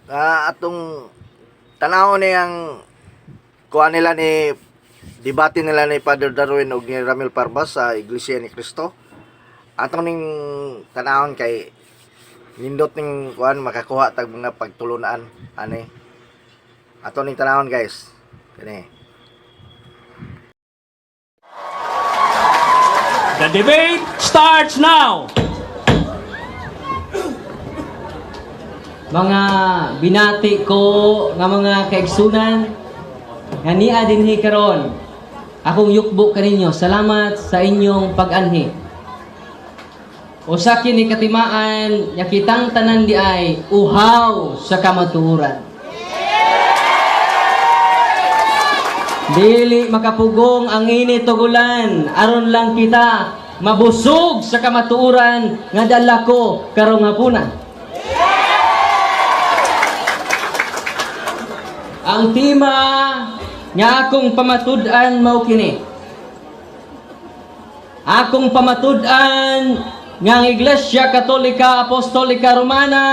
atong tanaw niyang kuha nila ni debate nila ni Father Darwin ug ni Ramil Parbas sa Iglesia ni Cristo. Atong ning tanawon kay nindot ning kuan makakuha tag mga pagtulunan ani. Atong ning tanawon guys. Kani. The debate starts now. Mga binati ko nga mga kaigsunan nga niya dinhi karon, akong yukbo kaninyo, salamat sa inyong pag-anhi. Usa kini katimaan nga kitang tanan di ay uhaw sa kamatuoran. Dili makapugong ang init ug ulan aron lang kita mabusog sa kamatuoran nga dala ko karong hapunan. Ang tema nga akong pamatud-an mao kini. Akong pamatud-an nga ang Iglesia Katolika Apostolika Romana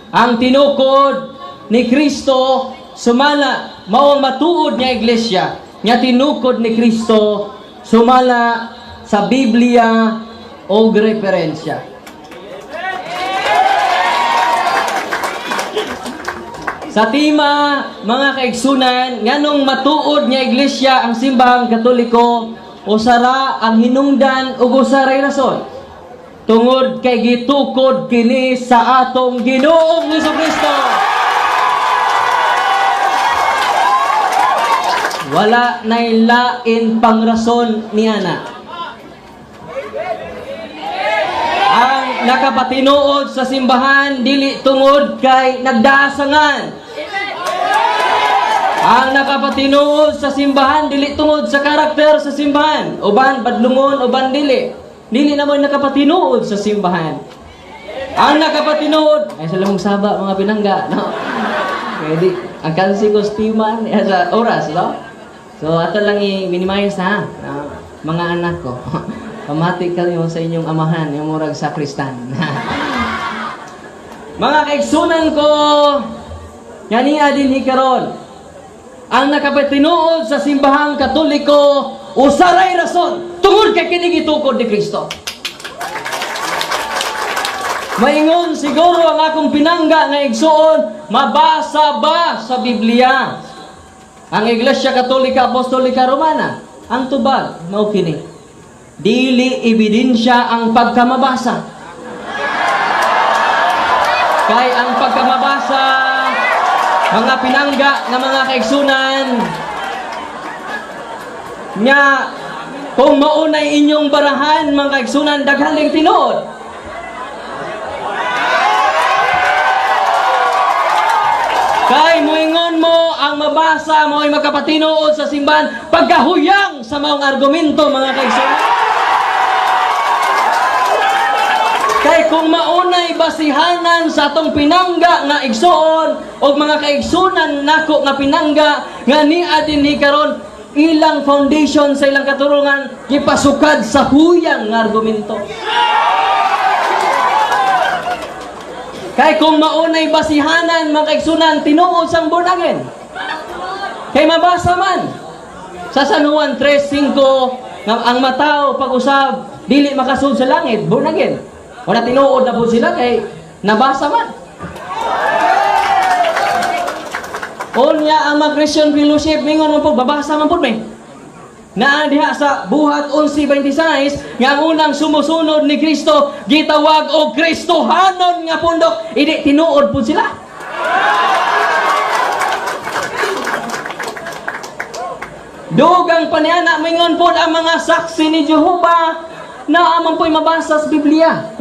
ang tinukod ni Kristo sumala mao ang matuod nga iglesia nga tinukod ni Kristo sumala sa Biblia o referensya. Sa tema, mga kaigsunan, nganong matuod nga iglesia ang simbahang Katoliko, usara ang hinungdan ug usaray rason. Tungod kay gitukod kini sa atong Ginoong Jesucristo. Wala nay lain pang rason niana. Ang nakapatinuod sa simbahan dili tungod kay nagdasangan. Ang nakapatinuod sa simbahan dili tungod sa karakter sa simbahan. Uban badlungon, uban dili. Dili naman nakapatinuod sa simbahan. Ang nakapatinuod ay sa lamang saba mga pinangga, no? Pwede ang kansi ko stiman sa oras, no? So ato lang i-minimize ha, mga anak ko. Pamati kayo sa inyong amahan, yung murag sa Kristan. Mga kaigsunan ko, yan niya din hikaron. Ang nakapatinuod sa simbahang Katoliko, usaray rason, tungod kay kinigitukod ni Kristo. Maingon siguro ang akong pinangga nga igsuon, mabasa ba sa Biblia? Ang Iglesia Katolika Apostolika Romana, ang tubag, mao kini. Dili ebidensya ang pagkamabasa. Kay ang pagkamabasa, mga pinangga na mga kaigsunan, nga kung maunay inyong barahan, mga kaigsunan, daghaling tinuod. Kay moingon mo ang mabasa mo ay makapatinuod sa simbahan pagkahuyang sa maong argumento, mga kaigsunan. Kay kung maunay basihanan sa atong pinangga nga igsuon o mga kaigsunan nako nga pinangga nga niya din ni karon ilang foundation sa ilang katurungan gipasukad sa huyang nga argumento. Kay kung maunay basihanan mga kaigsunan tinuod sang born again. Kay mabasa man sa San Juan 3:5 nga ang matao pag-usab dili makasud sa langit, born again. Wala tinuod na po sila kay nabasa man. Unya ang mga Christian fellowship mingon man po babasa man po may. Naa diha sa Buhat 11:26 nga ang unang sumusunod ni Kristo gitawag og Kristohanon nga pundok, idi tinuod po sila. Dugang paniana mingon po ang mga saksi ni Jehovah na amang po'y mabasa sa Biblia.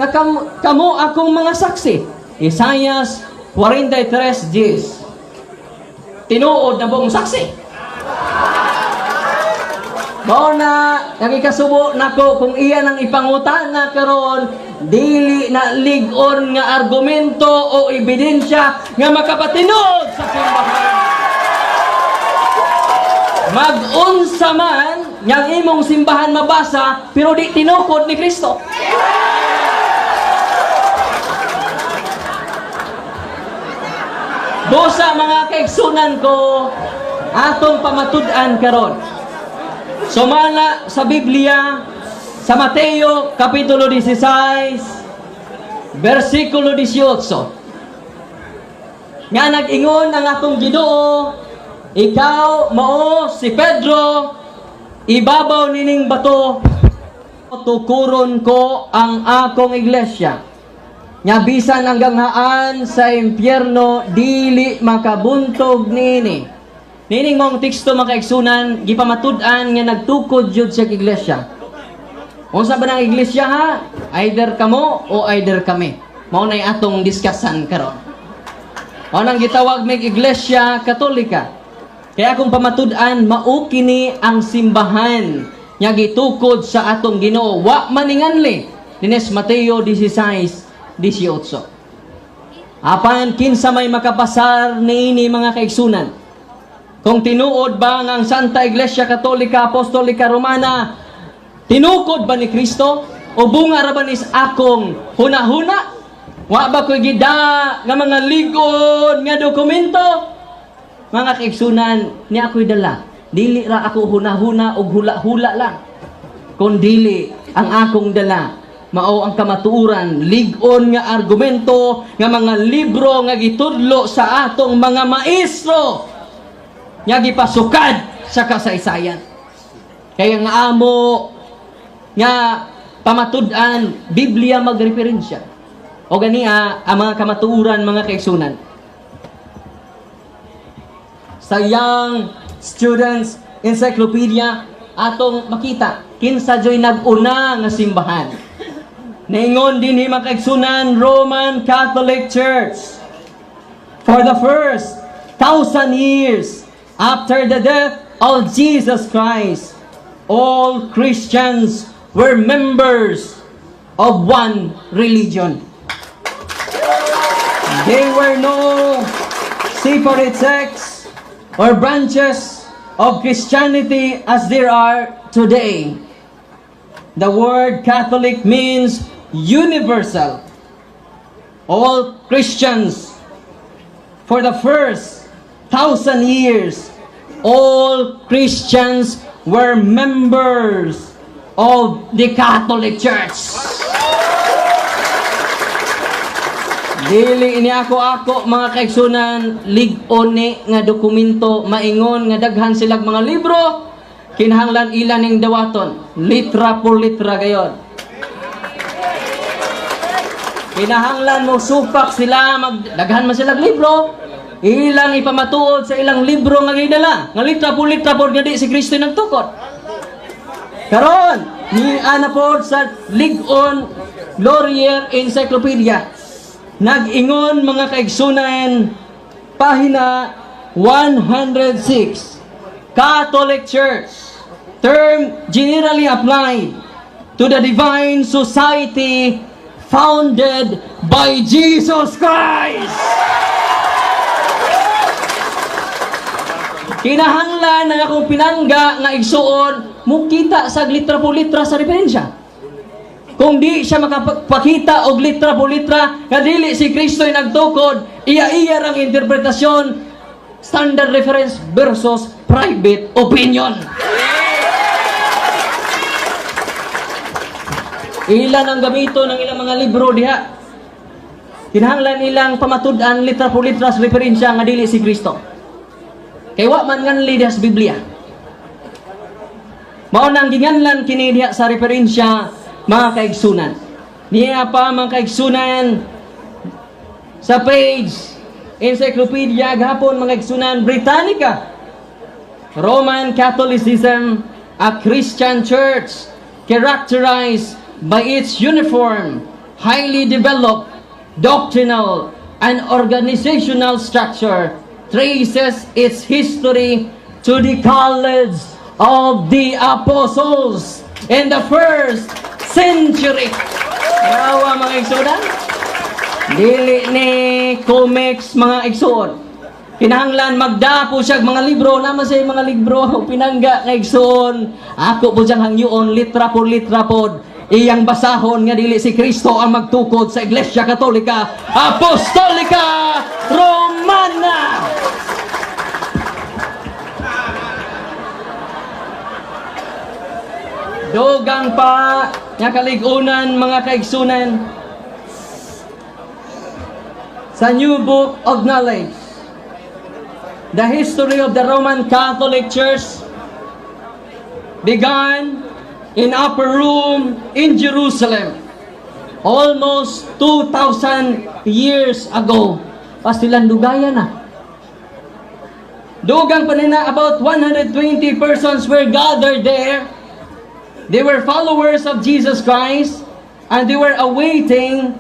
Kamo akong mga saksi. Isaias 43:10. Tinuod na buong saksi. Mao na nagikasubo nako kung iyan ang ipangutana karon dili na lig-on nga argumento o ebidensya nga makapatinuod sa simbahan. Mag-unsa man yang imong simbahan mabasa pero di tinukod ni Kristo. Busa mga kaigsunan ko, atong pamatud-an karon. Sumala sa Biblia, sa Mateo Kapitulo 16, versikulo 18. Nga nag-ingon ang atong Ginoo, ikaw mao si Pedro, ibabaw nining bato, tukuron ko ang akong iglesia. Nga bisan hanggang haan sa impyerno, dili makabuntog nini. Nining mong teksto makaigsunan, gipamatud-an nga nagtukod jud sa iglesia. Unsa ba ng iglesia ha? Either kamo o either kami. Mao nay atong diskussan karon. Mao nang gitawag mig iglesia katolika. Kaya kung pamatud-an, mao kini ang simbahan nga gitukod sa atong Ginoo. Wa maninganli. Dines Mateo 16:18. Apan kinsa may makapasar niini mga kaigsunan. Kung tinuod ba nga ang Santa Iglesia Katolika Apostolika Romana, tinukod ba ni Kristo? O bunga ra ba nis akong huna-huna? Wa ba ko'y gida nga mga ligon nga dokumento? Mga kaigsunan, ni ako'y dala. Dili ra ako huna-huna o hula-hula lang. Kung dili, ang akong dala, mao ang kamatuuran, ligon nga argumento, nga mga libro nga gitudlo sa atong mga maestro, nga gipasukad sa kasaysayan. Kaya nga amo, nga pamatud-an, Biblia magreferensya. O ganiya, ang mga kamatuuran, mga kaigsunan. Sa Young Students Encyclopedia, atong makita, kinsa joy nag-una nga simbahan. Naingon din mga kaigsunan, Roman Catholic Church. For the first 1,000 years after the death of Jesus Christ, all Christians were members of one religion. There were no separate sects or branches of Christianity as there are today. The word Catholic means universal. All Christians, for the first 1,000 years, all Christians were members of the Catholic Church. Dili ini ako mga kaigsunan, lig-on ni nga dokumento, maingon nga daghan silang mga libro, kinahanglan ilan ning dawaton, litra por litra gayon. Kinahanglan mo supak sila, daghan man silang libro, ilang ipamatuod sa ilang libro nga gidala, nga litra por nga di si Kristo nagtukod. Karon, ni ana po sa lig-on Laurier Encyclopedia, nag-ingon mga kaigsunan, pahina 106, Catholic Church, term generally applied to the divine society founded by Jesus Christ. Kinahanglan na akong pinangga nga igsuon, mukita sa litra po litra sa referensya. Kung di siya makapakita og litra po litra, nga dili si Kristo ay nagtukod, iya-iya ang interpretasyon, standard reference versus private opinion. Ilan ang gamito ng ilang mga libro diha. Kinahanglan ilang pamatud-an litra po litra sa referensya nga dili si Kristo. Kay wa man nganli diha sa Biblia. Mao nang ginganlan kini diha sa referensya mga kaigsunan. Niya pa mga kaigsunan sa page Encyclopedia gahapon mga kaigsunan Britannica. Roman Catholicism, a Christian church characterized by its uniform, highly developed doctrinal and organizational structure, traces its history to the College of the Apostles in the first century. Yawa mga igsuon. Dili ni comics mga igsuon. Kinahanglan magdapo siya mga libro, naman sa mga libro pinangga nga igsuon. Ako po siyang hangyoon litra por iyang basahon nga dili si Kristo ang magtukod sa Iglesia Katolika Apostolika Romana. Dugang pa nga kaligunan mga kaigsunan sa New Book of Knowledge, the history of the Roman Catholic Church began in upper room in Jerusalem almost 2,000 years ago. Pastilan dugaya na. Dugang pa nina, about 120 persons were gathered there. They were followers of Jesus Christ, and they were awaiting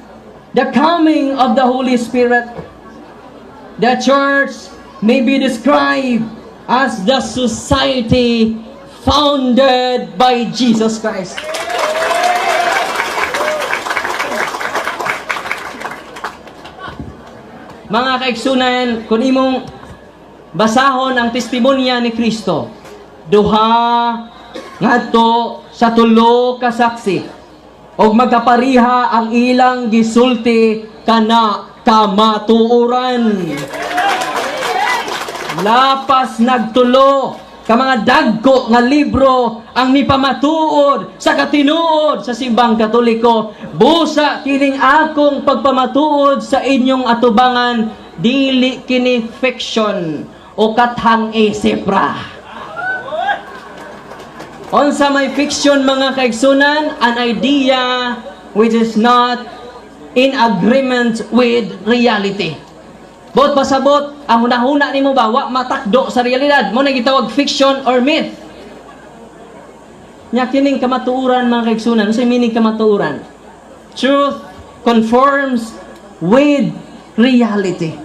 the coming of the Holy Spirit. The church may be described as the society founded by Jesus Christ. Mga kaigsunan, kung imong basahon ang testimonya ni Kristo, duha ngadto sa tulo ka saksi, og magkapariha ang ilang gisulti kana kamatuoran. Lapas nagtulo ka mga dagko nga libro ang mipamatuod sa katinuod sa simbang Katoliko. Busa kining akong pagpamatuod sa inyong atubangan, dili kini fiction o kathang isip ra. Unsa may fiction mga kaigsunan, an idea which is not in agreement with reality. Bot pasabot, ang hunahuna nimo ba wa matakdo sa realidad, mo na gitawag fiction or myth. Nya kining kamatuoran mga kaigsunan, unsay meaning kamatuoran? Truth conforms with reality.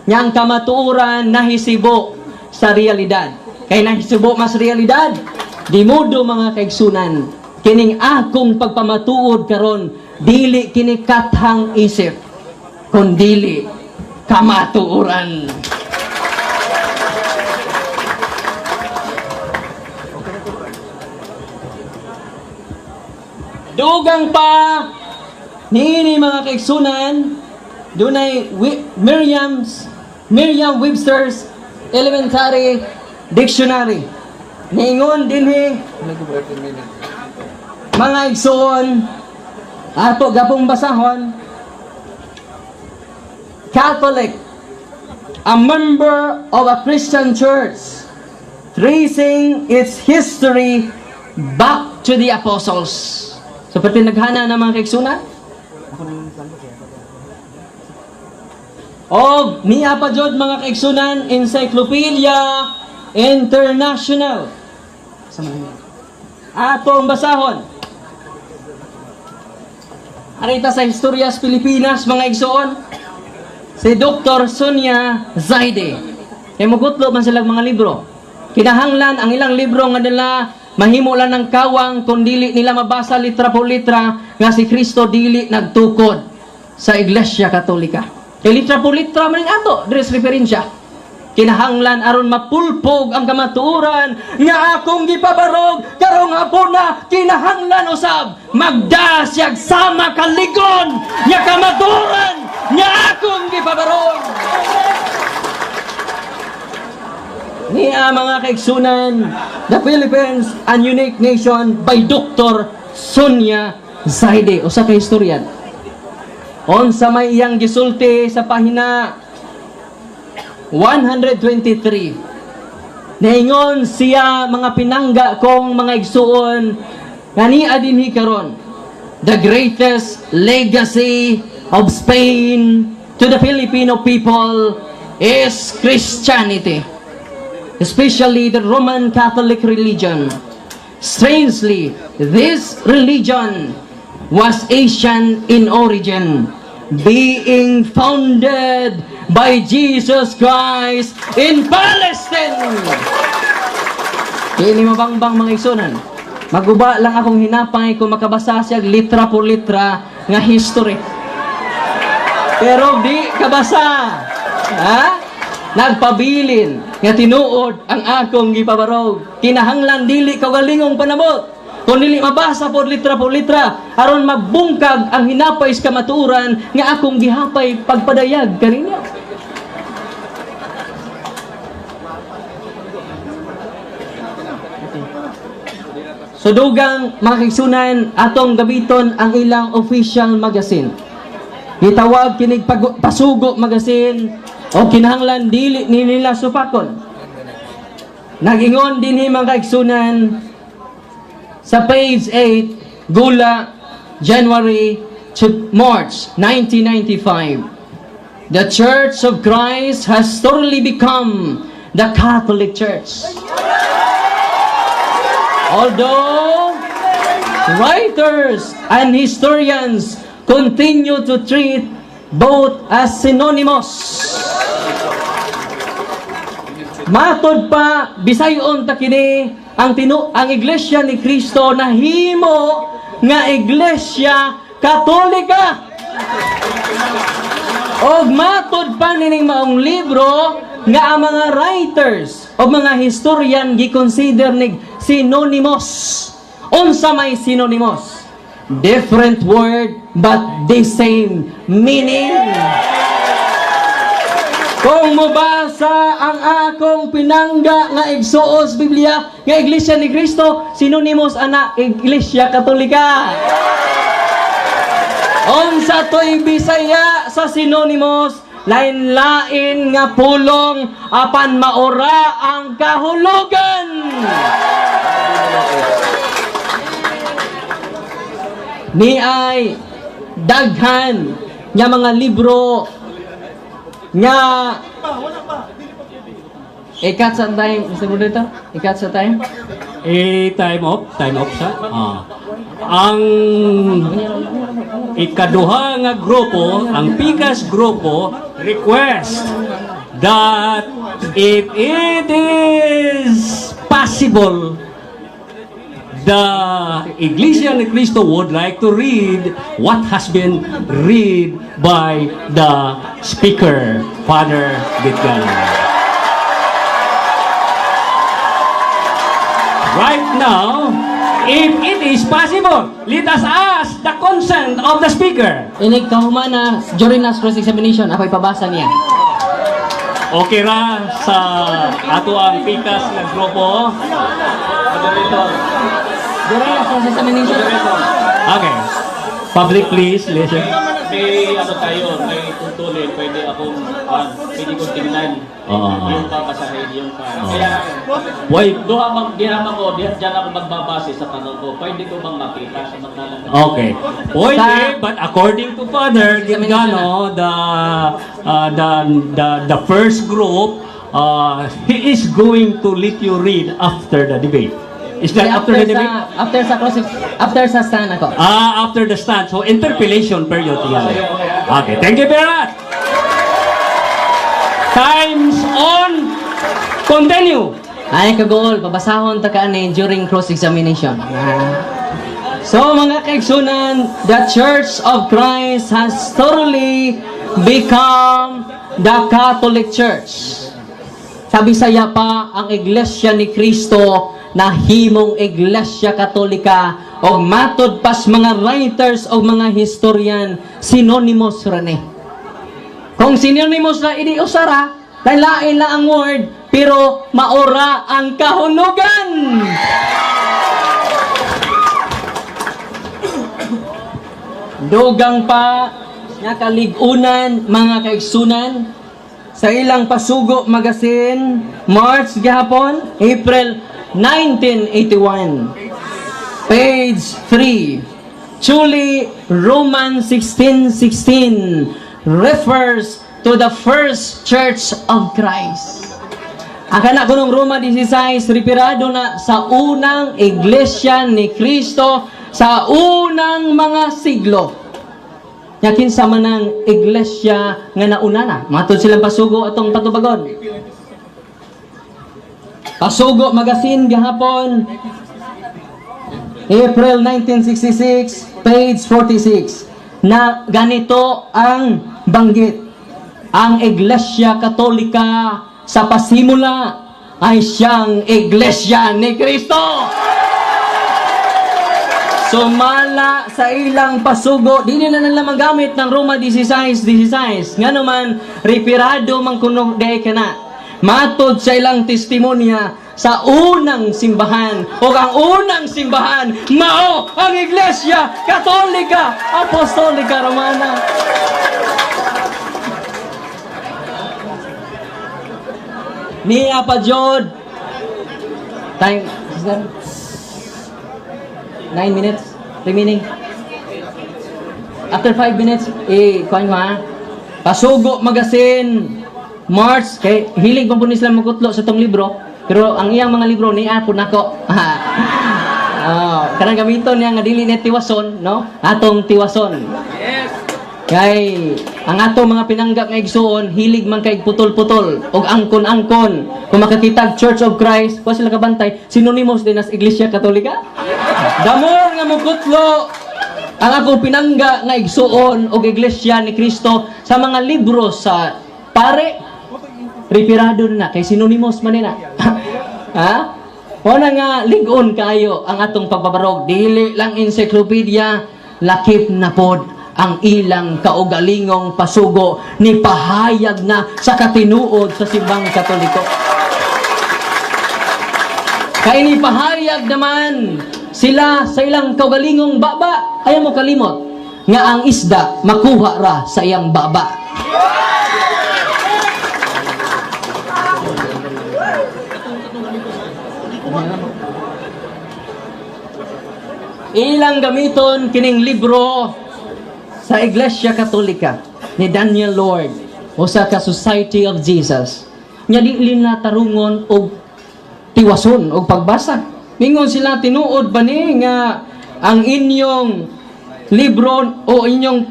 Nya ang kamatuoran nahisibo sa realidad. Kay nahisibo mas realidad, di modo mga kaigsunan, kining akong pagpamatuod karon dili kini kathang isip, kundili kamatuoran. Dugang pa niini mga kaigsunan, dunay Merriam-Webster's Elementary Dictionary. Ningon dinhi mga igsoon, ato gapong basahon, Catholic, a member of a Christian church, tracing its history back to the apostles. So pati naghana na mga kaigsunan, o niya pa jud mga kaigsunan, Encyclopedia International. Atong basahon. Arita sa Historyas Pilipinas mga igsoon, si Dr. Sonia Zaide. Kay mugutlo man silang mga libro. Kinahanglan ang ilang libro nga nila mahimo lang ng kawang kung dili nila mabasa litra po litra nga si Kristo dili nagtukod sa Iglesia Katolika. Kay litra po litra man ato dres referensya. Kinahanglan aron mapulpog ang kamatuoran nga akong gipabarog karong hapon na kinahanglan usab magdasyag sama kaligon nga kamatuoran nga akong gipabarog. Niya mga kaigsunan, The Philippines, a Unique Nation by Dr. Sonia Zaide, usa ka historian. Unsa may iyang gisulti sa pahina 123. Naingon siya mga pinangga kong mga igsuon nga niya dinhi karon, the greatest legacy of Spain to the Filipino people is Christianity, especially the Roman Catholic religion. Strangely, this religion was Asian in origin, being founded by Jesus Christ in Palestine. Kini mabangbang mga igsunan. Maguba lang akong hinapay kung makabasa siya litra por litra nga history. Pero di kabasa. Ha? Nagpabilin nga tinuod ang akong gipabarog. Kinahanglan dili kaugalingong panabot. Kung dili mabasa por litra aron magbungkag ang hinapay sa kamatuoran nga akong gihapay pagpadayag kaninyo. So dugang mga kaigsunan atong gabiton ang ilang official magazine. Gitawag kinig pasugo magazine o kinahanglan dili ni nila supakon. Nagingon din mga kaigsunan sa page 8, Gula, January to March 1995. The Church of Christ has thoroughly become the Catholic Church. Although writers and historians continue to treat both as synonymous. Matod pa bisayon ta kini ang Iglesia ni Cristo na himo nga Iglesia Katolika. Og matod pa nining maong libro nga ang mga writers o mga historian gi-consider nig synonymous. Unsa may synonymous? Different word but the same meaning. Kung mubasa ang akong pinangga nga igsuos Biblia nga Iglesia ni Cristo, synonymous ana Iglesia Katolika. Unsa toy Bisaya sa synonymous, lain-lain nga pulong apan maura ang kahulugan. Ni ay daghan nga mga libro nga ikat sa time, Mr. Moderator? Ikat sa time? Time off sa. Ang ikaduha nga grupo, ang Pikas grupo, request that if it is possible, the Iglesia ni Cristo would like to read what has been read by the speaker, Father Bitgan. Right now, if it is possible, let us ask the consent of the speaker. Inig kahuman na during nas cross-examination, ako'y pabasa niya. Okay ra sa ato ang Pikas nga grupo. During nas cross-examination. Okay. Public please, listen. May ano tayo, may tutuloy, pwede akong, pwede kong tingnan yung papasahin, yung kaya, Why? diyan ako magbabase sa tanong ko, pwede ko bang makita sa magdalang? Okay. Pwede, but according to Father Gingano, the first group, he is going to let you read after the debate. Is that after the debate? After sa stand ako. After the stand. So, interpellation period yan. Okay, thank you very much. Time's on. Continue. Ay kagol, pabasahon ta kaani during cross-examination. So mga kaigsunan, the Church of Christ has thoroughly become the Catholic Church. Sa Bisaya pa, ang Iglesia ni Cristo na himong Iglesia Katolika o matod pas mga writers o mga historian, synonymous rani. Kung synonymous na idi usara, lain la ang word, pero maura ang kahulugan. Dugang pa nga kaligunan mga kaigsunan sa ilang pasugo magazine, March gihapon, April 1981. Page 3. Truly, Romans 16:16 refers to the first Church of Christ. Ang kana kunong Roma 16 referado na sa unang Iglesia ni Cristo sa unang mga siglo. Yakin sa manang Iglesia nga nauna na. Matod silang pasugo atong patubagon. Pasugo magazine gahapon April 1966, page 46, na ganito ang banggit. Ang Iglesia Katolika sa pasimula ay siyang Iglesia ni Cristo. Sumala sa ilang pasugo, dili na nila magamit ng Roma 16:16. Nga naman, referado man kuno day kana. Matod sa ilang testimonya, sa unang simbahan. O ang unang simbahan, mao ang Iglesia Katolika Apostolika Romana. Niya pa jod. Time, sister? 9 minutes remaining. After 5 minutes, kuhan mo ha. Pasugo Magazine, March, kay hilig pa po ni sila magkutlo sa tong libro, pero ang iyang mga libro ni po nako. Kanang gamiton niya nga dili ni tiwason, no? Atong tiwason. Yes. Kay ang atong mga pinanggap nga igsuon, hilig man kay putol-putol og angkon-angkon. Kung makakita Church of Christ, kuha sila kabantay, synonymous din as Iglesia Katolika. Damor nga mukutlo ang akong pinangga nga igsuon og Iglesia ni Kristo sa mga libro sa pare, repirado na kay synonymous man na. Ha? Wala nga ligon kayo ang atong pagbabarog, dili lang encyclopedia, lakip na pod ang ilang kaugalingong pasugo ni pahayag na sa katinuod sa simbang Katoliko. Kaya ni pahayag naman sila sa ilang kaugalingong baba, ayaw mo kalimot nga ang isda makuha ra sa iyang baba. Ilang gamiton kining libro sa Iglesia Katolika ni Daniel Lord o sa Society of Jesus. Nya di na tarungon og tiwason og pagbasa. Mingon sila tinuod ba ni nga ang inyong libro o inyong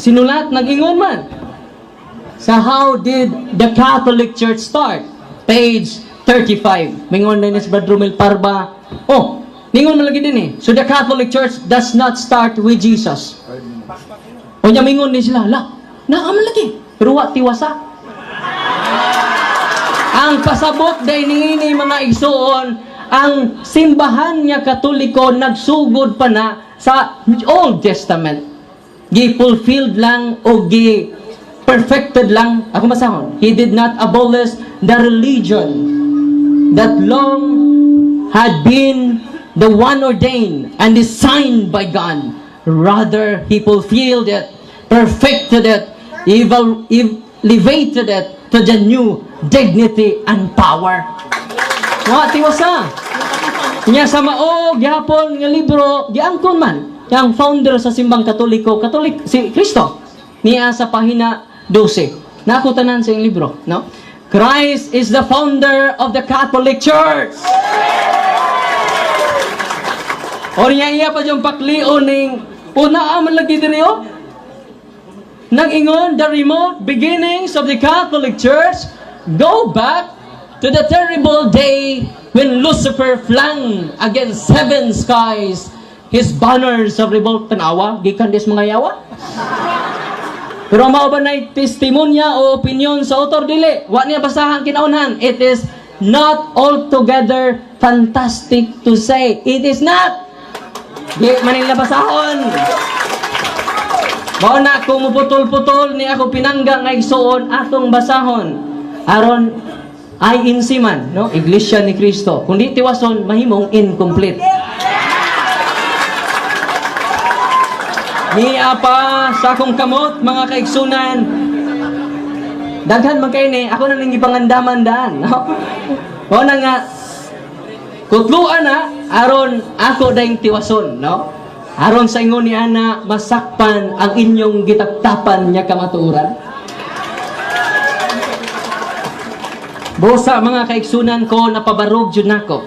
sinulat nag-ingon man sa How Did the Catholic Church Start? Page 35. Mingon na ni Brother Romel Parba. Oh, mingon man lagi din eh. So the Catholic Church does not start with Jesus. O niya mingon din sila, naaman lagi, pero wa tiwasa. Ang pasabot day niini mga igsuon, ang simbahan niya Katoliko nagsugod pa na sa Old Testament. Gi-fulfilled lang o gi-perfected lang. Ako masahon, He did not abolish the religion that long had been the one ordained and designed by God. Rather, He fulfilled it, perfected it, elevated it to the new dignity and power. Wa tiwasa. Nya sa mao gyapon nga libro giangkon man yang founder sa simbang Katoliko, Katolik si Kristo. Niya sa pahina 12. Nako tanan sa iyang libro, no? Christ is the founder of the Catholic Church. O niya pa yung paklion ning una man lagi diri o. Nag-ingon, the remote beginnings of the Catholic Church go back to the terrible day when Lucifer flung against heaven skies his banners of revolt. Tanawa, gikan des mga yawa. Pero mao ba nay testimonya o opinion sa author dili? Wa niya basahan kinaunhan. It is not altogether fantastic to say. It is not. Di manila basahon. Mao na kung muputol-putol ni ako pinangga nga igsuon atong basahon. Aron ay insiman, no? Iglesia ni Kristo. Kung di tiwason, mahimong incomplete. Niya pa sa akong kamot, mga kaigsunan, daghan man kayo ni, ako na nang ipangandaman daan. No? O na nga, kutluan na, aron ako dahing tiwason, no? Aron sa ingon ni ana, masakpan ang inyong gitaktapan niya kamatuuran. Busa mga kaigsunan ko, napabarog jud nako.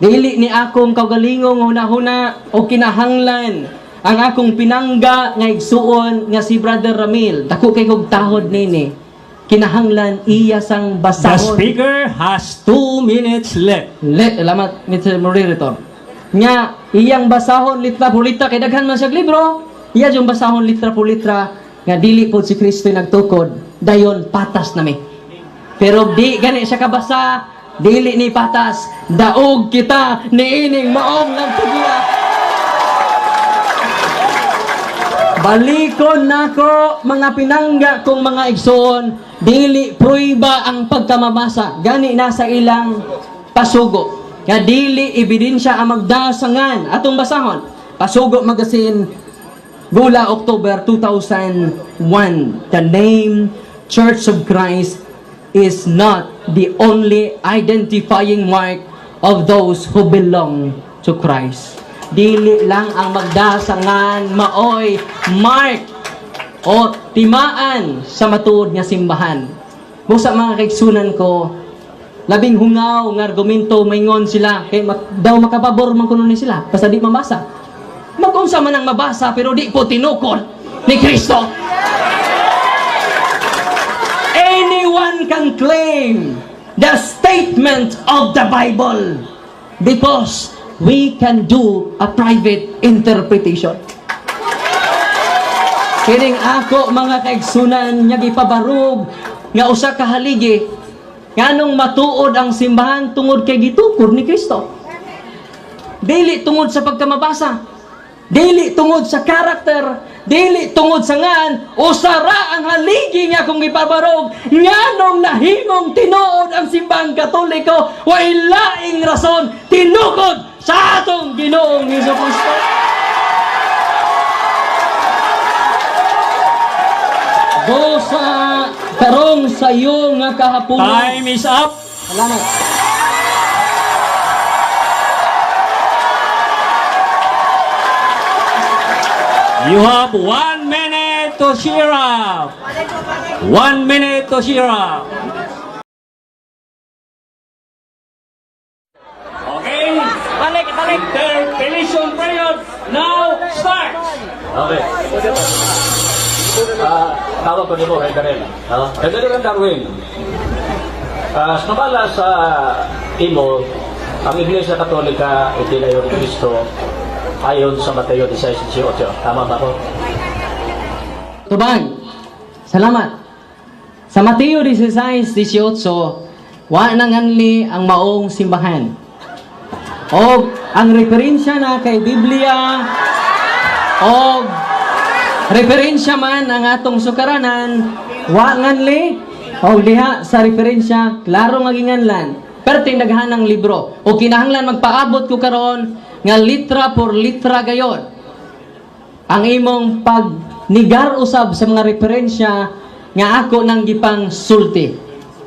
Dili ni akong kaugalingong huna-huna o kinahanglan ang akong pinangga nga igsuon nga si Brother Ramil. Dako kay kog tahod nini. Kinahanglan iya sang The basahon. speaker has 2 minutes left. Alamat Mr. Moderator. Nga iyang basahon litra por litra kay daghan man siya libro. Iya yung basahon litra por litra nga dili pod si Kristo nagtukod. Dayon patas na mi. Pero di gani siya kabasa, dili ni patas. Daog kita niining maong nagtugiya. Balikon nako mga pinangga kong mga igsoon, dili pruiba ang pagkamabasa. Gani na sa ilang pasugo. Nga dili ebidensya ang magdasangan. Atong basahon. Pasugo Magazine, Gula, October 2001. The name Church of Christ is not the only identifying mark of those who belong to Christ. Dili lang ang magdasangan maoy mark o timaan sa matuod nga simbahan. Busa mga kaigsunan ko, labing hungaw nga argumento maingon sila kay daw makapabor man kuno ni sila basta di mabasa. Magunsa man ang mabasa pero di po tinukod ni Kristo. Anyone can claim the statement of the Bible because we can do a private interpretation. Kining ako mga kaigsunan nga gipabarog nga usa ka haligi nganong matuod ang simbahan tungod kay gitukod ni Kristo. Dili tungod sa pagkamabasa, dili tungod sa karakter, dili tungod sa ngan, usara ang haligi nga kung gipabarog nganong nahimong tinuod ang simbahang Katoliko, way laing rason tinukod sa atong Ginoong Hesukristo. Bosa karong sa iyo nga kahapunan. Time is up. Salamat. You have 1 minute to cheer up. 1 minute to cheer up. Okay? Balik. Interpellation period now starts. Okay. Tawag ko nimo kay Darrell. Kay Darrell Darwin. Sumala sa imo, ang Iglesia Katolika itinayo ni Kristo ayon sa Mateo 16:18. Tama ba ko? Tubag. Salamat. Sa Mateo 16:18, wa nang anli ang maong simbahan. O ang referensya na kay Biblia o referensya man ang atong sukaranan, wa nganli o diha sa referensya klaro nga ginganlan. Perting daghanang libro o kinahanglan magpaabot ko karon nga litra por litra gayon ang imong pagnigar usab sa mga referensya nga ako nang gipang sulti.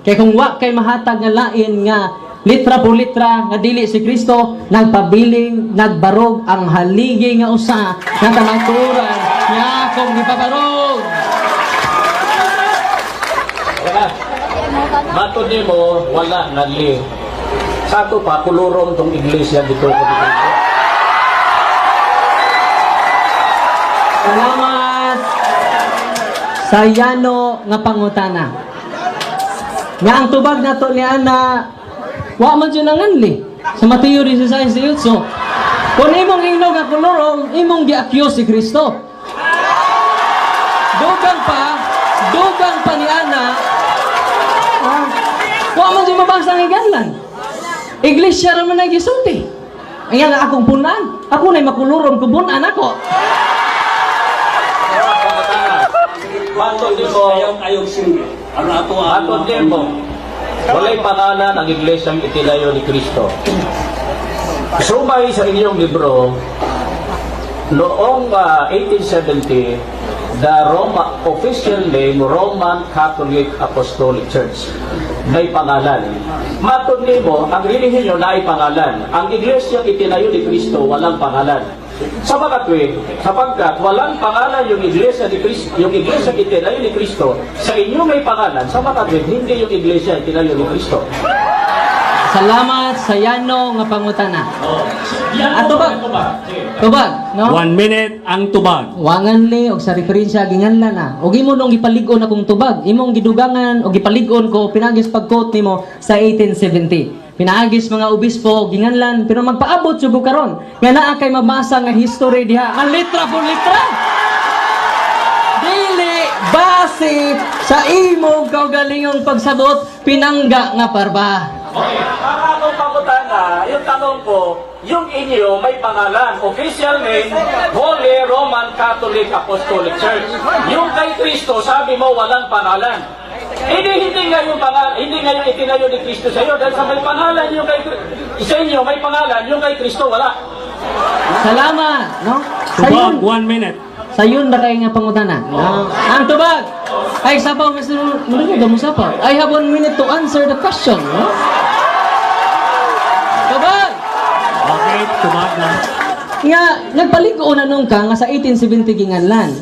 Kay kung wa kay mahatag nga lain nga litra por litra nga dili si Kristo, nagpabiling nagbarog ang haligi nga usa nga kamaturan nga akong gipabarog. Wala. Matod nimo wala ngali. Sa ato pa kulurong tong iglesia dito ko dito. Salamat sa yano nga pangutana. Nga ang tubag nato ni Ana, wa man dyan ang anli. Sa Mateo 16:18. Kung imong ingnog nga kulurong, imong gi-accuse si Kristo. Dugang pa ni Ana, wa man dyan mabasa ang iganlan. Iglesia raman na gisulti. Ayan nga akong punan. Ako na'y makulurong kubunan ako. Matod nimo Ayaw sindi. Ano ato Matod nimo walay pangalan ang iglesyang itinayo ni Kristo. Sumay sa inyong libro, noong 1870, the official name Roman Catholic Apostolic Church. May pangalan. Matod nimo, ang relihiyon na ay pangalan. Ang iglesyang itinayo ni Kristo, walang pangalan. Sa mga tuwid, sapagkat walang pangalan yung iglesia ni Kristo, yung iglesia itinayo ni Kristo, sa inyo may pangalan, sa mga tuwid, hindi yung iglesia itinayo ni Kristo. Salamat sa yano nga pangutana. Ato ba? Tubag, no? 1 minute ang tubag. Wangan li og sa referensya ginganlan na. Og imo nung gipalig-on akong tubag, imong gidugangan og gipalig-on ko pinagis pag-quote nimo sa 1870. Pinaagis mga obispo ginganlan pero magpaabot jud ko karon nga naa kay mabasa nga history diha ang litra por litra. Dili base sa imong kaugalingong pagsabot pinangga nga parba. Okay, para akong pangutana, yung tanong ko, yung inyo may pangalan, official name, Holy Roman Catholic Apostolic Church. Yung kay Kristo, sabi mo walang pangalan. Hindi nga yung pangalan, hindi nga yung itinayo ni Kristo sa iyo dahil sa may pangalan yung kay sa inyo may pangalan, yung kay Kristo wala. Salamat, no? Tubag, 1 minute. Sayon na kayo nga pangutana. Ang tubag. Ay, sabaw, Mr. Muligo, mo sabaw. I have 1 minute to answer the question, no? Tubag. Okay, tubag na. Nga, nagpaligo na nung ka nga sa 1870 ginganlan.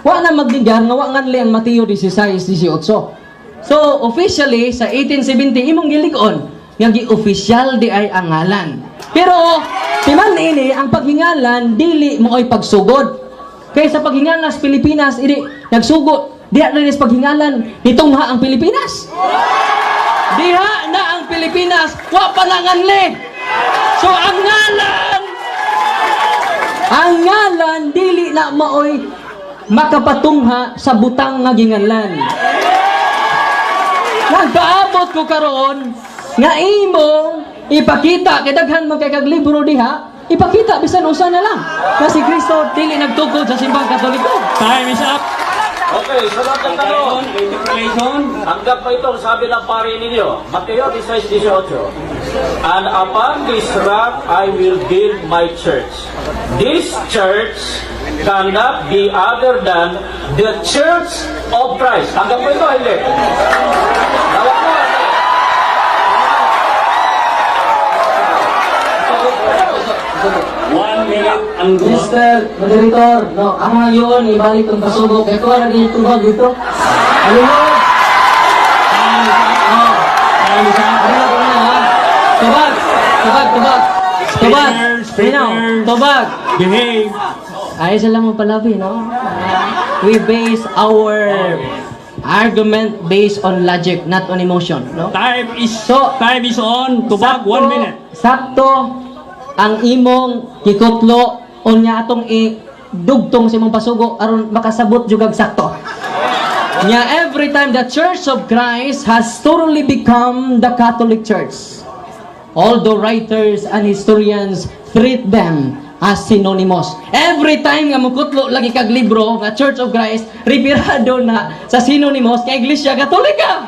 Wa na magdigar nga wa nganli ang Mateo 16:18. So, officially, sa 1870, imong giligon, nga gi-official di ay ang ngalan. Pero, timan ini, ang paghingalan, dili mo ay pagsugod. Kaya sa paghingalan sa Pilipinas, ini, nagsugod. Diha na rin paghingalan, nitong ang Pilipinas. Diha na ang Pilipinas, wa pa na nganli. So, ang ngalan, dili na maoy makapatungha sa butang nga ginganlan. Nagpaabot ko karon nga imong ipakita kay daghan man kay kag libro diha, ipakita bisan usa na lang. Kasi Kristo dili nagtukod sa simbang Katoliko. Time is up. Okay, sunod na tanong. Hanggang pa ito, sabi ng pari ninyo, Mateo 16:18. And upon this rock I will build my church. This church cannot be other than the Church of Christ. Hanggang pa ito, hindi. Tawag mo. 1 minute ang tubag. Mr. Moderator, no, ang ngayon ibalik tong pasubok. Kaya ko na din tubag dito. Ano mo? Time is up. Ano ko na ha? Tubag! Tubag! Speakers, Linaw, speakers. tubag! Behave. Ayos lang mo palabi, no? We base our argument based on logic, not on emotion, no? Time is on. Tubag, Sakto, 1 minute. Sakto ang imong kikutlo unya atong dugtong sa imong pasugo aron makasabot jud kag sakto. Nya every time the Church of Christ has totally become the Catholic Church. Although writers and historians treat them as synonymous. Every time nga mukutlo lagi kag libro nga Church of Christ, referado na sa synonymous kay Iglesia Katolika.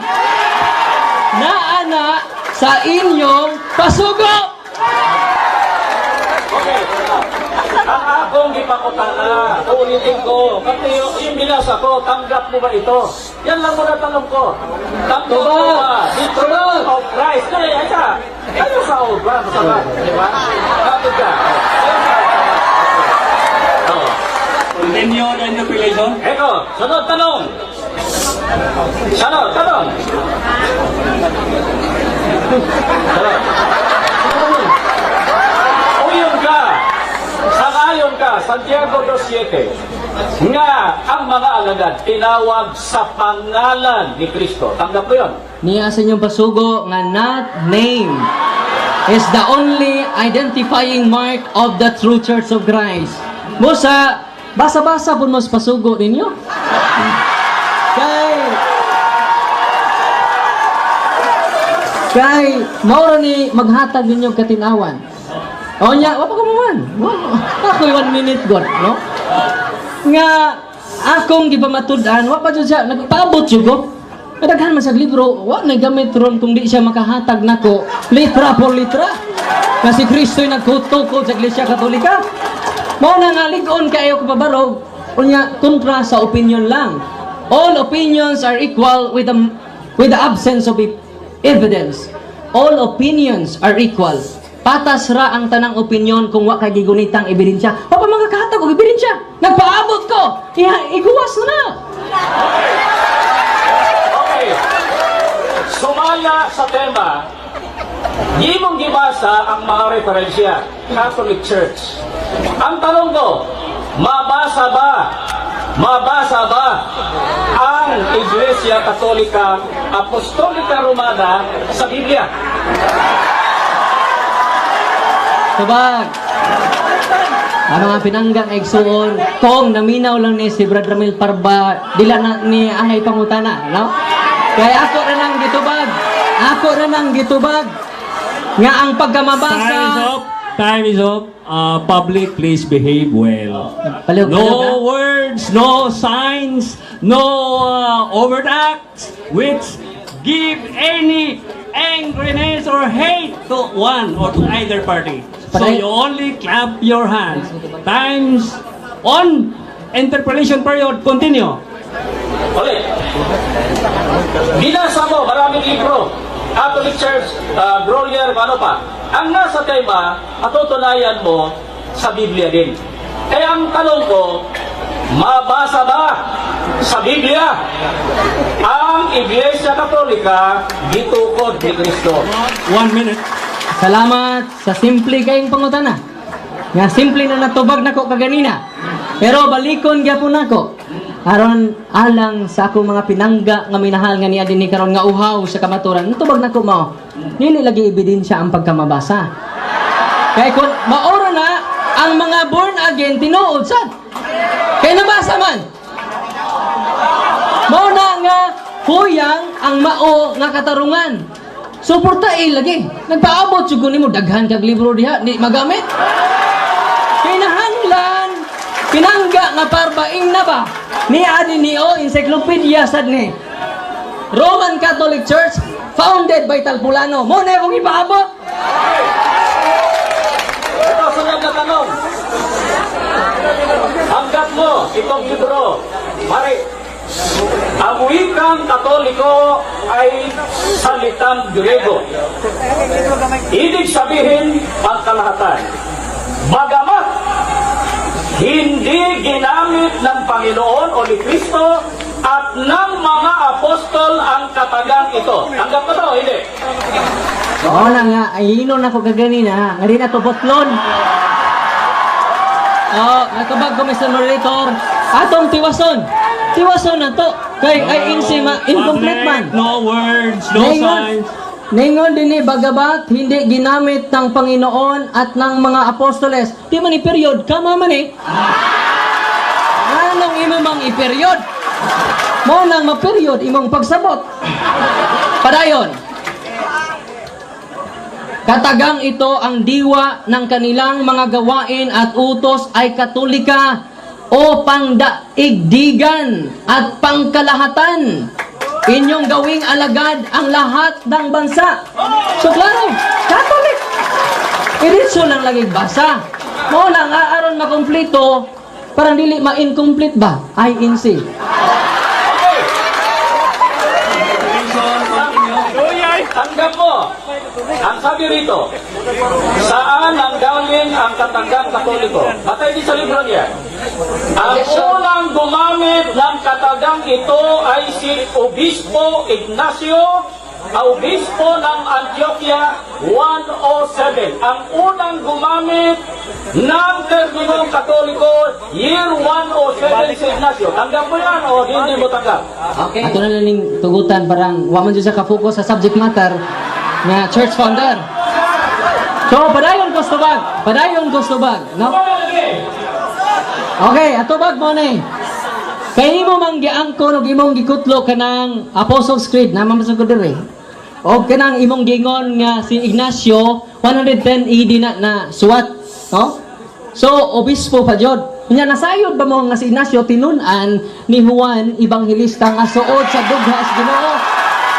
Naana sa inyong pasugo. Ang akong ipakutana, ulitin ko, kasi yung binasa ko, tanggap mo ba ito? Yan lang muna tanong ko. Tanggap mo ba? The Church of Christ. Kaya isa, ano sa obra? Masama, di ba? Kapit ka. Continue the interpellation. Eko, sunod tanong. Sunod tanong. Uyon ka. Sangayon ka, Santiago 2:7, nga ang mga alagad tinawag sa pangalan ni Kristo. Tanggap mo yun? Niya sa inyong pasugo nga not name is the only identifying mark of the true Church of Christ. Musa, basa-basa po mo sa pasugo ninyo. Kay mauro ni maghatag ninyo katinawan. O nya, wapa ko man. Ako 1 minute god, no? Nga akong gipamatudan, wa pa jud siya nagpaabot jud ko. Kadaghan man sa libro, wa na gamit ron kung di siya makahatag nako litra por litra. Kasi Kristo'y nagkutukod sa Iglesia Katolika. Mao na nga ligon kayo kapabarog, unya kontra sa opinion lang. All opinions are equal with the absence of evidence. All opinions are equal. Patas ra ang tanang opinion kung wa kay gigunitang ebidensya. Wa pa magkakahatag og ebidensya. Nagpaabot ko. Iguwas na. Okay. Sumala sa tema, di mong gibasa ang mga referensya. Catholic Church. Ang tanong ko, mabasa ba ang Iglesia Katolika Apostolika Romana sa Biblia? Tubag. Ano nga pinanggang igsuon, kung naminaw lang ni si Brad Ramil Parba, dila na ni ahay pangutana, no? Kaya ako na nang gitubag. nga ang Time is pagkamabasa up. Time is up. Public, please behave well. Palihog, No words, no signs, no overt acts which give any angriness or hate to one or to either party. So Patay. you only clap your hands. Times on. Interpolation period. Continue. Ulit. Binasa mo maraming libro. Catholic Church, Grolier, ano pa. Ang nasa tema, matutunayan mo sa Biblia din. Kaya ang tanong ko, mabasa ba sa Biblia ang Iglesia Katolika gitukod ni Kristo? 1 minute. Salamat sa simple kayong pangutana. Nga simple na natubag nako kaganina. Pero balikon gyapon nako. Aron alang sa ako mga pinangga nga minahal nga niya dinhi karon nga uhaw sa kamaturan. Natubag nako mo. Dili lagi ebidensya ang pagkamabasa. Kay kun maoro na ang mga born again tinuod sad. Kay nabasa man. Mao na nga huyang ang mao nga katarungan. Suportail lagi. Nagpaabot jud ko nimo daghan kag libro diha di magamit. Kinahanglan pinangga nga parbaing na ba ni adi niyo encyclopedia sad ni Roman Catholic Church founded by Talpulano. Mo na akong ipaabot. Ito, sunod na tanong. Hanggat mo itong libro, mari, ang wikang Katoliko ay salitang Grego. Ibig sabihin, ang kalahatan. Bagamat hindi ginamit ng Panginoon o ni Kristo at ng mga apostol ang katagang ito. Tanggap mo to, hindi? Oo na nga, ay inon ako kaganina, nga rin ato botlon. Oo, natubag ko, Mr. Moderator. Atong tiwason. Tiwason na to. Kay, ay insima, incomplete man. No words, no signs. Ningon din ni Bagabat, hindi ginamit ng Panginoon at ng mga apostoles. Di man i-period, kama man eh. Anong imo mang i-period? Mo nang ma-period, imong pagsabot. Padayon. Katagang ito ang diwa ng kanilang mga gawain at utos ay katolika o pangdaigdigan at pangkalahatan. Inyong gawing alagad ang lahat ng bansa. So klaro, Catholic. Iritso lang lagi basa. Mo lang aaron makumpleto, parang dili ma-incomplete ba? INC. Tanggap mo. Ang sabi rito, saan ang galing ang katanggang Katoliko? Matay di sa libro niya. Ang unang gumamit ng katagang ito ay si Obispo Ignacio, Obispo ng Antioquia 107. Ang unang gumamit ng terminong Katoliko, year 107 si Ignacio. Tanggap mo yan o hindi mo tanggap? Okay. Ato na lang tugutan, parang waman dyan siya ka-focus sa subject matter na church founder. So, padayon ko stubag. Padayon ko stubag. No? Okay, atubag mo na eh. Kaya mo mang giangkon o imong gikutlo ka ng Apostles' Creed, naman sa ko dire. O kanang imong gingon nga si Ignacio, 110 AD na suwat. No? So, obispo pa jud. Nya nasayod ba mo nga si Ignacio tinun-an ni Juan Evangelista nga suod sa dughas Ginoo?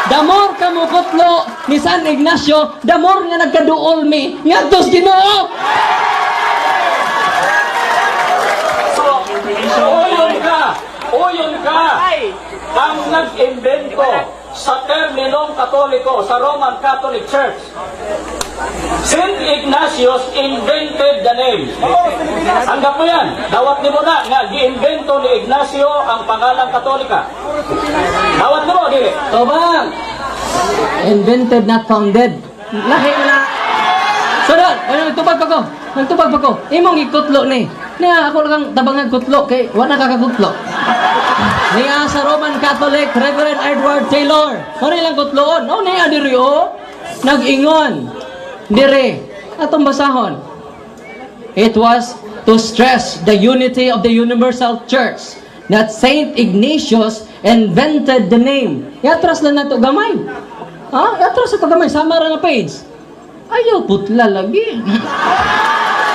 Damor ka mo kutlo ni San Ignacio, damor nga nagkaduol mi ngadtos Ginoo. So, uyon ka ang nag-invento sa terminong Katoliko sa Roman Catholic Church. Saint Ignatius invented the name. Anggap mo yan. Dawat ni mo na nga gi-invento ni Ignacio ang pangalang Katolika. Dawat ni mo, dili. Tobang! Invented, not founded. Lahi mo na. Sunod! Nagtubag pa ko. Nagtubag pa ko. Imong ikutlo ni. Niya ako lang tabangan kutlo kay wala kakakutlo. Niya sa Roman Catholic Reverend Edward Taylor. Ano lang kutloon? No, niya diri o. Nag-ingon. Dire. Atong basahon. It was to stress the unity of the universal church that Saint Ignatius invented the name. Yatras na nato gamay. Ha? Yatras na to gamay. Sama ra nga page. Ayaw putla lagi.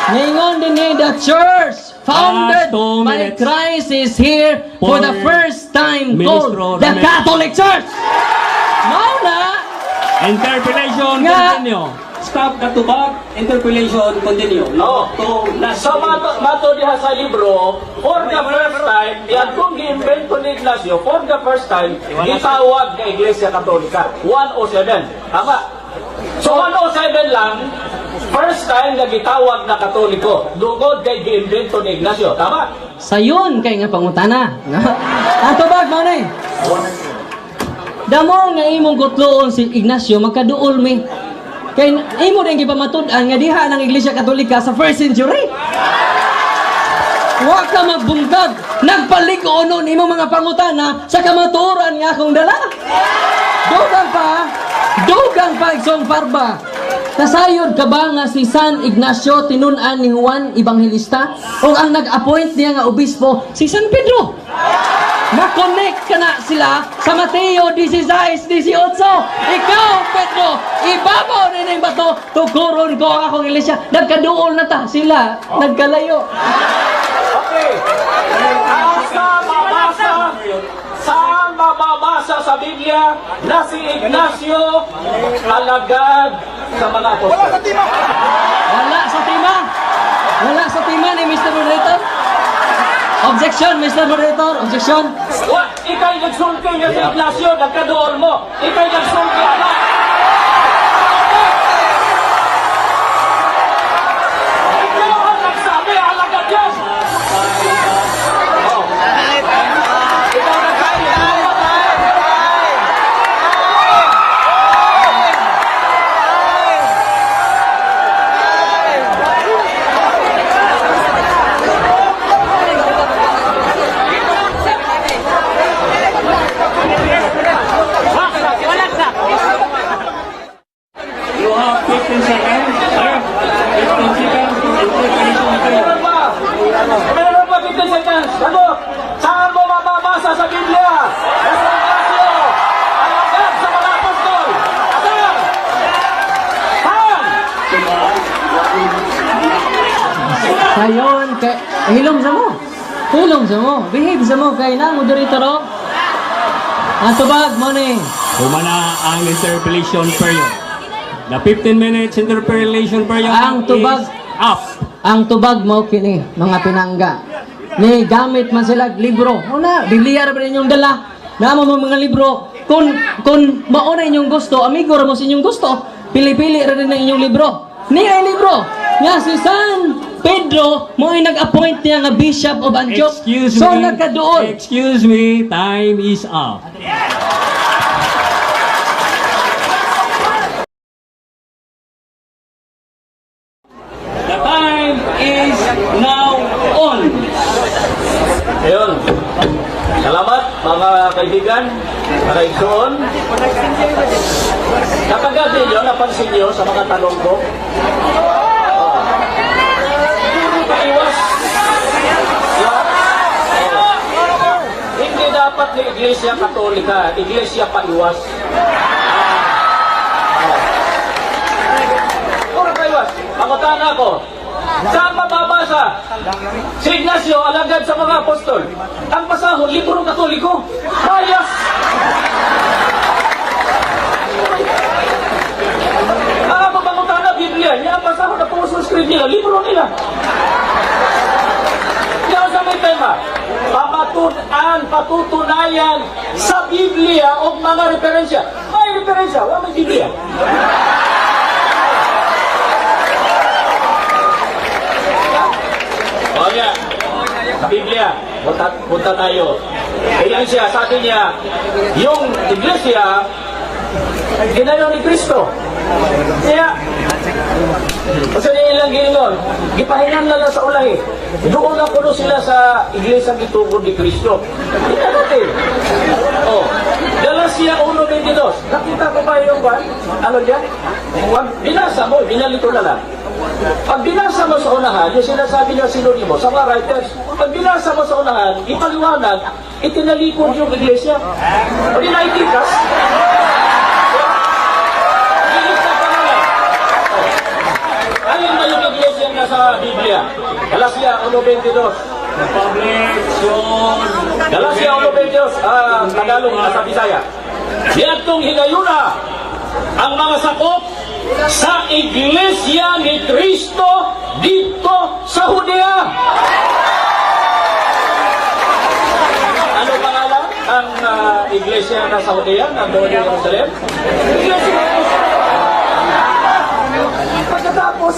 Ngayon din the church founded Last 2 by minutes. Christ is here for the first time called Ministro the Ramel. Catholic Church. Mao na. Interpellation, Nga. continue. Stop katubag, interpellation, continue. No. Sa mato diha sa libro, for the first time, yan kung gi-invento ni Ignacio, for the first time, gitawag ka Iglesia Katolika. 107. Tama? So 107 lang, first time na gitawag na Katoliko. Dugod kay gi-invento ni Ignacio. Tama? Sayon kay nga pangutana. Ato bag mo ni. Damo nga imong gutloon si Ignacio magkaduol mi. Kay imo din gipamatud-an nga diha ng Iglesia Katolika sa 1st century. Wa ka magbungkag, nagpalig-o nun imo mga pangutana sa kamaturan nga akong dala. Dugang pa Igsong Parba. Nasayod ka ba nga si San Ignacio tinun-an ni Juan Evangelista o ang nag-appoint niya nga obispo si San Pedro? Na-connect ka na sila sa Mateo 16:18. Ikaw, Pedro, ibabaw na yung bato, tukuron ko ang akong iglesia. Nagkaduol na ta sila, nagkalayo. Okay. Saan mababasa sa Biblia na si Ignacio alagad sa mga apostol? Wala sa tima. Wala sa tima ni Mr. Moderator. Objection, Mr. Moderator. Objection. Ika'y nagsulti nga si Ignacio, nagkadoon mo. Ika'y nagsulti, anak. Ikaw ang nagsabi, alagad yan. Oh. Ikaw nagsabi, You have 15 seconds. Sir, 15 seconds. Interpellation, meron pa. Meron pa 15 seconds. Ano? Saan mo mababasa sa Biblia? Na si Ignacio, alagad sa mga apostol. Saan? Saan? Sayon, kay... Hilom sa mo. Hilom sa mo. Behave sa mo. Kay na, Moderator, oh. Ang tubag mo ni. Humana ang interpellation period. The 15 minutes interpellation period Ang tubag. is up. Ang tubag mo kini, mga pinangga. Ni gamit man sila libro. Una, Biblia ra ba inyong dala? Namo mo mga libro. Kung mauna inyong gusto, amigo ra mo sa inyong gusto, pili-pili ra din ang inyong libro. Ni ay libro. Nga si San Pedro mo ay nag-appoint niya nga Bishop of Antioch. Excuse So me. nagkadoon. Excuse me. Time is up. The time is now on. Ayun. Salamat mga kaibigan, mga igsoon. Kapagad ninyo, napansin nyo sa mga tanong ko, hindi maiwas. Hindi dapat ni Iglesia Katolika, Iglesia paiwas. Puro paiwas. Pakutaan ako. Saan mababasa? Si Ignacio, alagad sa mga apostol. Ang basahon, libro katoliko. Bias! Ang mabangutan na Biblia, niya ang basahon na pumususcript nila, libro nila. Yan sa may tema. Patutunayan sa Biblia o mga referensya. May referensya, wala may Biblia. O yan, sa Biblia, punta tayo. Kailan siya, sa atin niya, yung Iglesia, ginayon ni Kristo. Kaya, kasi nilang gingon, gipahingan na lang sa ulahi. Doon na puno sila sa Iglesia gitugod ni Kristo. Kita natin. Oh, Galacia 1:22. Nakita ko ba yung ano diyan? Pag binasa mo, binalito na lang. Pag binasa mo sa unahan, yung sinasabi niya sinonimo sa mga writers, pag binasa mo sa unahan, ipaliwanag, itinalikod yung iglesia. O di naitikas. Ilis na pangalan. 1:22. Public should... Galacia 1:22, Tagalog sa Bisaya. Niadtong higayuna ang mga sakop sa Iglesia ni Cristo dito sa Judea. Ano pangalan ang iglesia na sa Judea, na doon sa Jerusalem? Iglesia ni Cristo. Pagkatapos,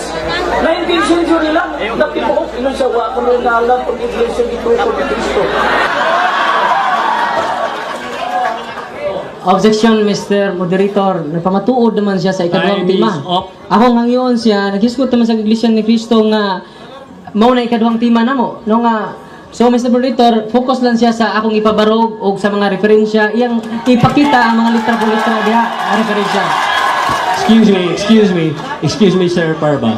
19th century lang, nagtibuhok, inunsawa ko rin na alam kung iglesia dito ni Cristo. Objection, Mr. Moderator. Nagpamatuod naman siya sa ikaduhang Time tima. is up. Ako ngayong siya, naghisgot naman sa Iglesia ni Cristo nga mao na ikaduhang tima namo. No nga, so Mr. Moderator, focus lang siya sa akong ipabarog o sa mga referensya, iyang ipakita ang mga litra po litra diha, ang referensya. Excuse me, Sir Parba.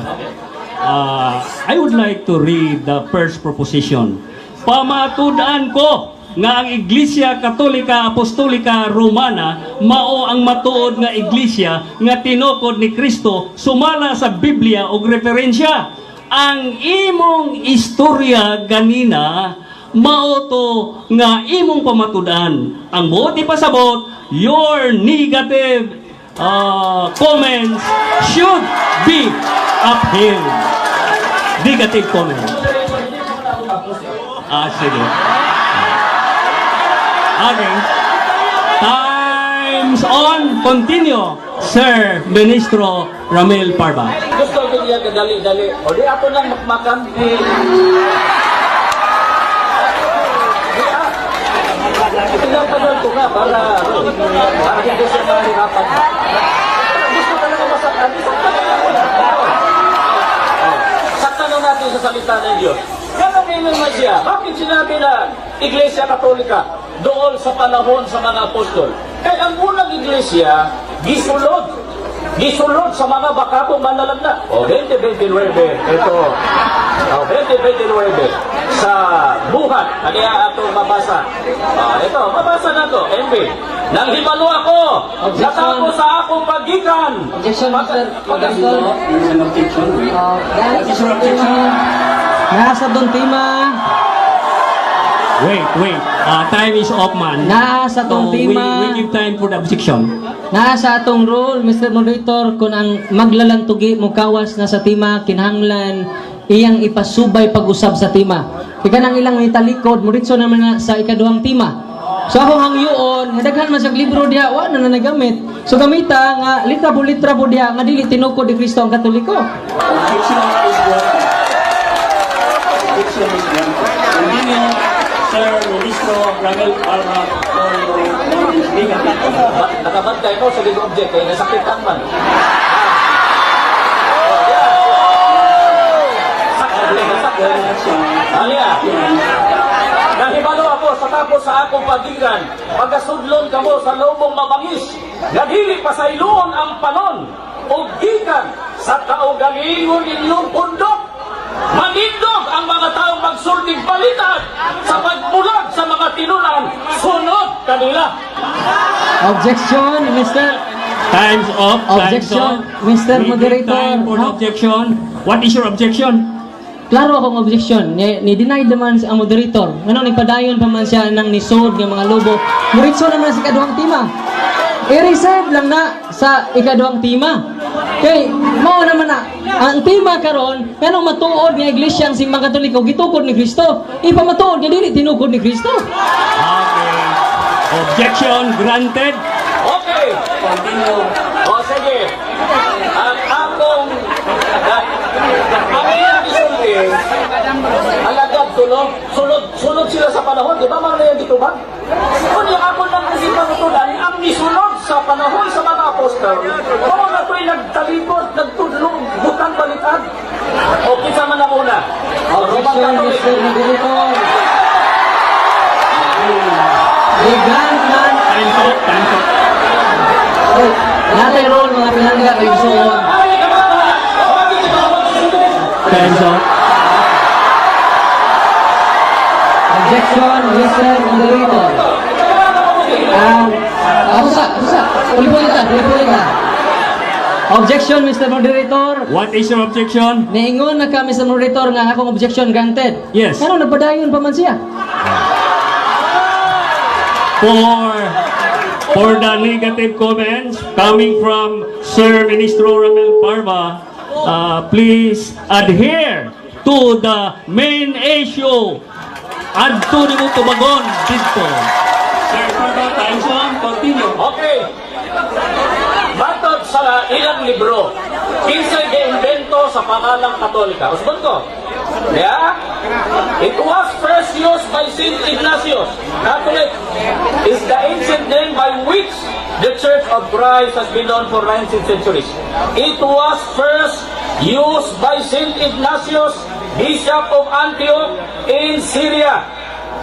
I would like to read the first proposition. Pamatudan ko nga ang Iglesia Katolika Apostolika Romana mao ang matuod nga iglesia nga tinukod ni Kristo sumala sa Biblia og referensya. Ang imong istorya ganina mao to nga imong pamatudan. Ang buti pasabot, your negative comments should be upheld. Negative comment. Sige. Okay. Time's on. Continue, Sir Ministro Ramil Parba. Gusto ko niya kadali-dali. O di ako nang makmakan. Pinapadal ko nga para hindi siya mahirapan. Gusto talaga masaktan. Saktan na natin sa salita ng Diyos. Kaya ngayon naman siya, bakit sinabi na Iglesia Katolika doon sa panahon sa mga apostol? Kaya ang unang iglesia, gisulod sa mga bakakong manlalagna. O, 2029, ito. O, 2029, sa buhat, kaya ito mabasa. Ito, mabasa na ito, MB. Nang himalo ako, natapos sa akong pagikan. Objection, Mr. Moderator. Nasa doon tima. Wait. Time is up, man. Nasa tong tima. We give time for the objection. Nasa atong rule, Mr. Moderator, kung ang maglalantugi mo kawas na sa tima, kinahanglan iyang ipasubay pag-usab sa tima. Ika nang ilang nitalikod, muritso naman na sa ikaduhang tima. So ako hangyoon, hadaghan man sa libro diha, wa na nagamit. So gamita nga litra po diha nga dili tinukod ni Kristo ang Katoliko. Continue, Sir Ministro Ramil Parba for being attacked. Nakabantay mo sa legal object, kaya nasakitan man. Alia, nahibalo ako sa tapos sa akong pagigan, pagkasudlon kamo sa lobong mabangis, nagili pa sa iluon ang panon, o gikan sa kaugalingon inyong pundok. Manindog ang mga taong magsulting balitan sa pagbulag sa mga tinunan, sunod kanila. Objection, Mr. Time's up. Objection, Mr. We give Moderator. time for the objection. What is your objection? Klaro akong objection. Ni-deny naman ang moderator. Ano, nipadayon pa man siya ng nisod ng mga lobo. Muritso naman sa ikaduhang tima. I-reserve lang na sa ikaduhang tima. Kay, mao naman na, ang tima karon, kanong matuod nga iglesia ang simbang Katoliko, gitukod ni Kristo. Ipamatuod niya dili, tinukod ni Kristo. Okay. Objection granted. Okay. Continue. O sige, ang akong ang iyang isulti, alagad tulog, sunod sila sa panahon, di ba mga yan dito ba? Kung ako lang kasi panutunan, ang nisunod sa panahon sa mga apostol, kung na ito'y nagtalipod, nagtudlong, butang balitan, o kita man na muna. Objection, Mr. Moderator. The grand man. Time's up. Natay role mga pinangga kay Gusoon. Time's up. Objection, Mr. Moderator. Usa. Ulit ka. Objection, Mr. Moderator. What is your objection? Niingon na ka, Mr. Moderator, nga akong objection granted. Yes. Ano, nagpadayon pa man siya? For the negative comments coming from Sir Ministro Ramil Parva, please adhere to the main issue. Adto ni mo tubagon dito. Sir Parva, time on, continue. Okay. Matod sa ilang libro, kinsay gi-invento sa pangalang Katolika. Usbon ko. Yeah? It was first used by Saint Ignatius. Catholic is the ancient name by which the Church of Christ has been known for 19 centuries. It was first used by Saint Ignatius, Bishop of Antioch in Syria.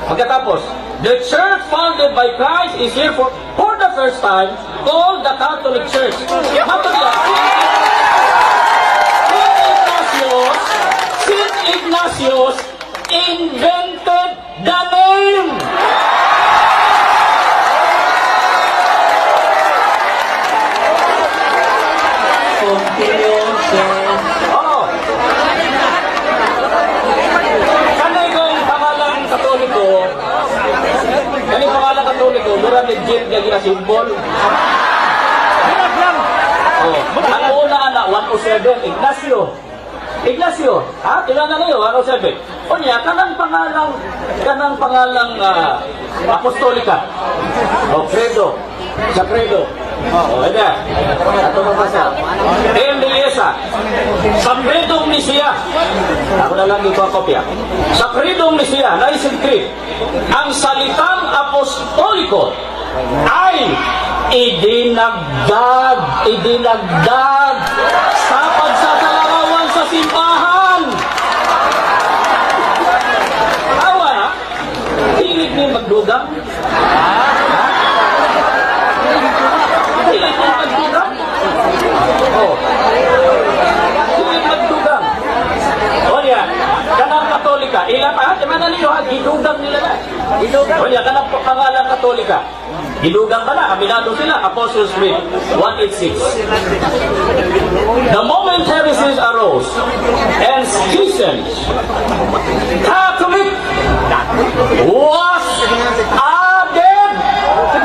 Pagkatapos, the church founded by Christ is here for the first time called the Catholic Church. Saint Ignatius invented the name. Continue, sir. Oo. Kanay kong pangalang Katoliko, mura legit nga ginasimbol. Oh, ang una na 107, Ignacio, ha? Ilan na ngayon, 107. O niya, kanang pangalang apostolika. O, credo. Sa credo. O, eda. Ito mabasa. Eliesa. Sa credong ni siya. Ako na lang ito ang kopya. Sa credong ni siya, naisintri, ang salitang apostoliko ay idinagdag sa pagsasalawawan sa simbahan. Awa na, hilig niyo magdugang? Hilig niyo magdugang? Oh. Hilig magdugang. O niya, kanang Katolika, ilan pa? Di man na niyo ha, gidugang nila na. O niya, kanang pangalang Katolika. Gilugang ka na, aminado sila, Apostles' Creed 186. The moment heresies arose and schisms, Catholic was added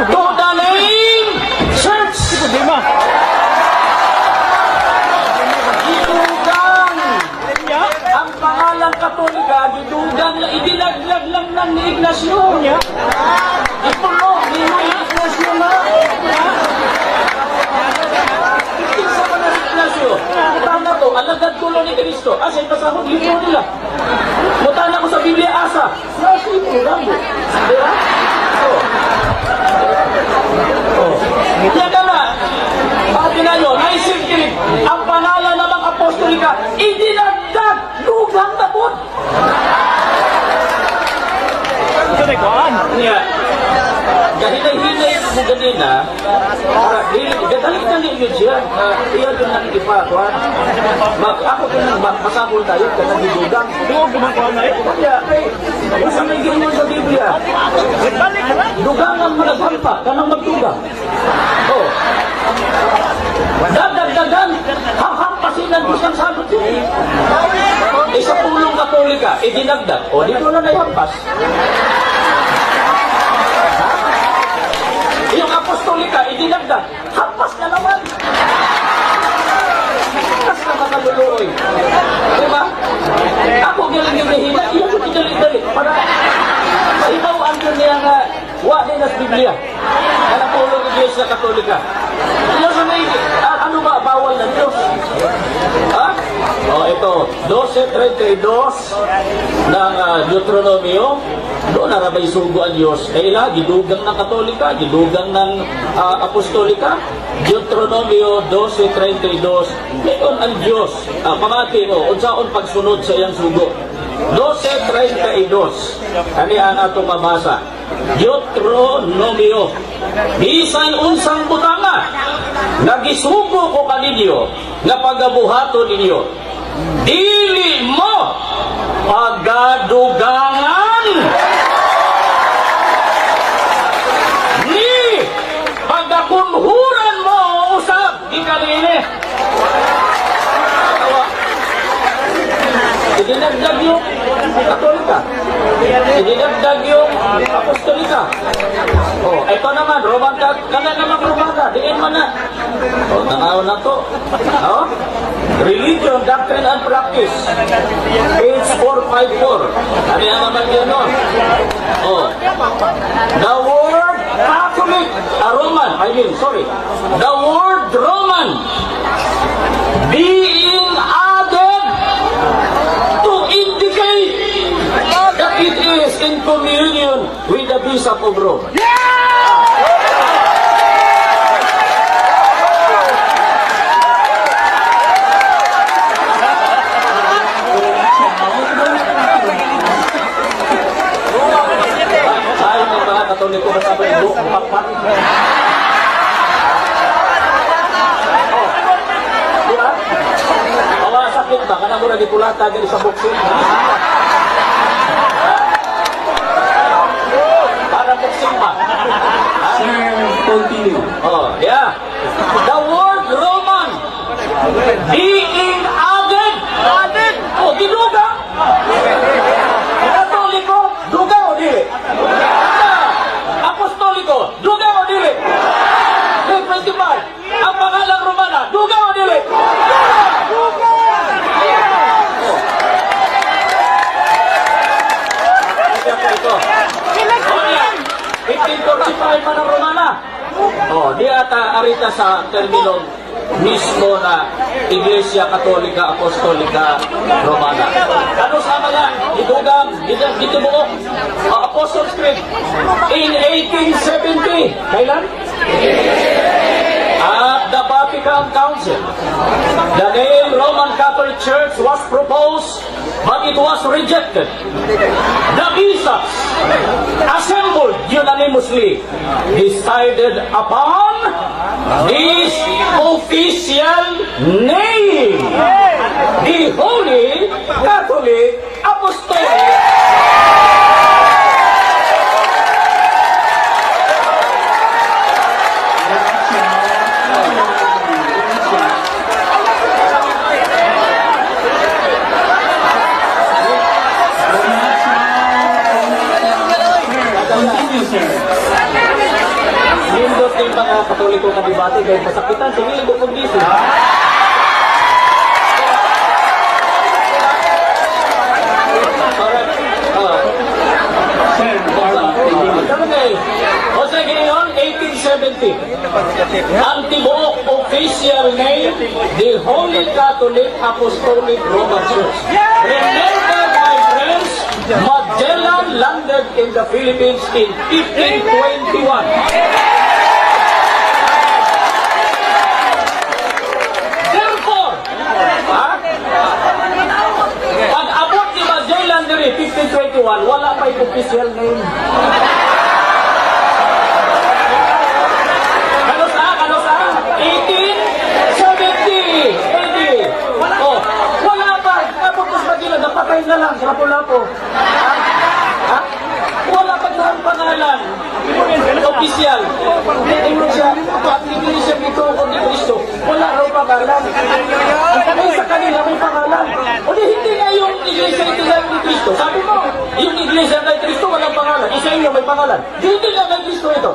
to the name Church. Gilugang ang pangalang Katolika, gilugang na idinaglag lang ng ni Ignacio. Ito no, ni Ignacio na. Isa pa na si Ignacio. Mutana to, alagad tulo ni Cristo. Asa ipasahod libro nila. Mutana ko sa Biblia, asa. Nasa ito, rambo. Diba? Kaya ka na, bakit nyo, naisipin, ang pangalan ng mga apostolika, idinagdag, lugang tapot. Yeah. Gahinay-hinay mo ganina, gadalik-dalik yun siya. Iyan yung nakikipakuan. Ako kung masabol tayo, kanang gidugang. Kaya, basta may ginawa sa Biblia. Dugangan mo naghampa, kanang magdugang. Oh. Dadagdagan, hampasin ang isang sabot siya. Isa pulong Katolika, idinagdag. O, dito na naihampas. Yung apostolika, idinagdag. Hampas na naman. Hampas na mga luluoy. Diba? Ako galing yung nahina, iyan ko tinalik-dalik. Para mahimawaan ko niya nga wali na sa Biblia. Kalapulong ng Diyos sa Katolika. Diyos na ano ba, bawal ng Diyos? Ha? O, ito, 12:32 ng Deuteronomio. Doon narabay sugo ang Diyos. Kaya gidugang ng Katolika, gidugang ng Apostolika. Deuteronomio 12:32. Ngayon ang Diyos, pamati mo, unsaon pagsunod sa iyang sugo. 12:32. Kani ang atong mabasa. Deuteronomio. Bisan unsang butanga, nagisugo ko kaninyo, nga pagabuhato ninyo. Dili mo pagadugangan ni pagakunhuran mo usab di kanini. Idinagdag yung Katolika. Idinagdag yung Apostolika. Oh, ito naman, Roman kana naman Romana, diin man na. Oh, tanaw na to. Oh? Religion, Doctrine and Practice. Page 454. Ano yan naman yun, no? Oh. The word Catholic, the word Roman being added to indicate that it is in communion with the Bishop of Rome. Ay, may mga Katoliko ba sabi ng buong pakpak? Diba? Awa sakit ba? Kanang mura di pulata dito sa boxing. Para boxing ba? Sir, continue. Oh, yeah. The word Roman being added. Oh, ginuga. Katoliko, duga o dili? Apostoliko, duga o dili? May principal, ang pangalang Romana, duga o dili? Duga! Ito. Oh, yan. 1545 man ang Romana. Oh, di ata arita sa terminong mismo na Iglesia Katolika Apostolika Romana. Ano sa mga idugang, itubuok, Apostles' Creed in 1870. Kailan? At the Vatican Council, the name Roman Catholic Church was proposed, but it was rejected. The bishops, assembled unanimously, decided upon this official name, the Holy Catholic Apostolic. Continue, sir. Nindot yung mga Katoliko kadibate kahit masakitan, sige, ibo kong dito. Sir, continue. O sige yun, 1870. Ang tibuok official name, the Holy Catholic Apostolic Roman Church. Remember, my friends, Magellan landed in the Philippines in 1521. Therefore, pag-abot ni Magellan diri 1521, wala pa yung official name. Kano sa? 1870 AD. Oh, wala pa. Abot ni Magellan, napatay na lang sa Lapu-Lapu. Ha? Wala pa doon pangalan. Official. Ingon siya, at Iglesia dito o ni Cristo. Wala raw pangalan. Ay, sa kanila may pangalan. O di hindi na yung Iglesia ito ni Cristo. Sabi mo, yung Iglesia kay Cristo walang pangalan. Isa inyo may pangalan. Hindi na kay Cristo ito.